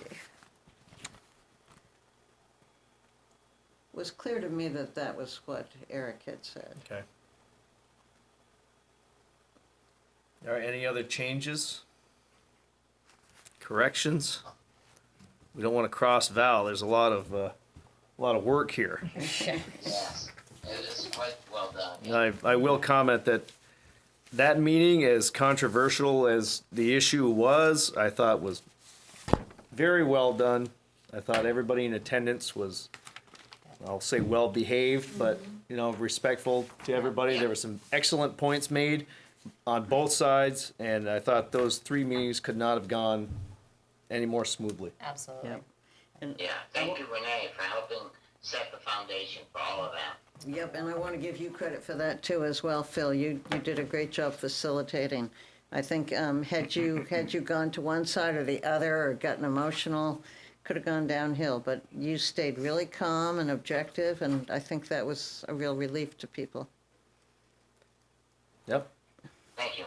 was clear to me that that was what Eric had said.
Okay. All right, any other changes? Corrections? We don't want to cross Val, there's a lot of work here.
Yes, it is quite well done.
I will comment that meeting, as controversial as the issue was, I thought was very well done. I thought everybody in attendance was, I'll say well behaved, but, respectful to everybody. There were some excellent points made on both sides, and I thought those 3 meetings could not have gone any more smoothly.
absolutely.
Yep. And
Yeah, thank you, Renee, for helping set the foundation for all of that.
Yep, and I want to give you credit for that too as well, Phil. You did a great job facilitating. I think had you gone to one side or the other or gotten emotional, could have gone downhill. But you stayed really calm and objective, and I think that was a real relief to people.
Yep.
Thank you.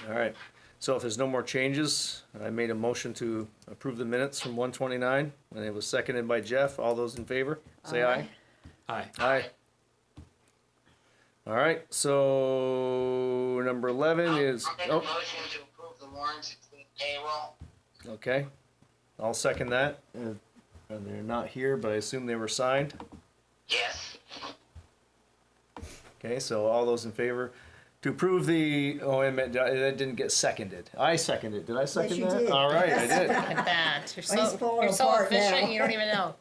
All right. So if there's no more changes, I made a motion to approve the minutes from 129, and it was seconded by Jeff. All those in favor, say aye.
Aye.
Aye. All right, so number 11 is,
I'll make a motion to approve the warrants, including payroll.
okay. I'll second that. And they're not here, but I assume they were signed.
Yes.
Okay, so all those in favor to approve the, oh, wait a minute, that didn't get seconded. I seconded. Did I second
you
that?
did.
All right, I did.
Look at that. You're
He's
so,
falling
you're so
apart
efficient,
now.
you don't even know.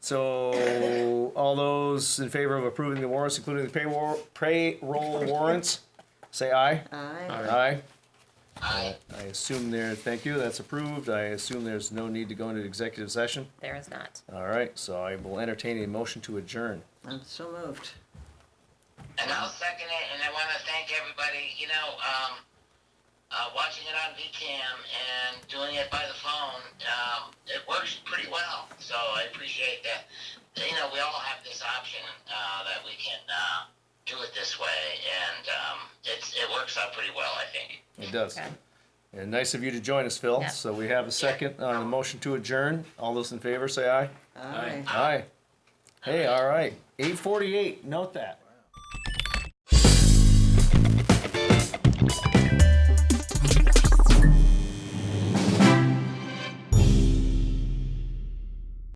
So all those in favor of approving the warrants, including the payroll warrants, say aye.
Aye.
Aye.
Aye.
I assume there, thank you, that's approved. I assume there's no need to go into executive session.
There is not.
All right, so I will entertain a motion to adjourn.
I'm so moved.
And I'll second it, and I want to thank everybody, watching it on VCAM and doing it by the phone, it works pretty well. So I appreciate that. We all have this option that we can do it this way, and it works out pretty well, I think.
It does.
Okay.
And nice of you to join us, Phil.
Yeah.
So we have a second on the motion to adjourn. All those in favor, say aye.
Aye.
Aye. Hey, all right, 8:48, note that.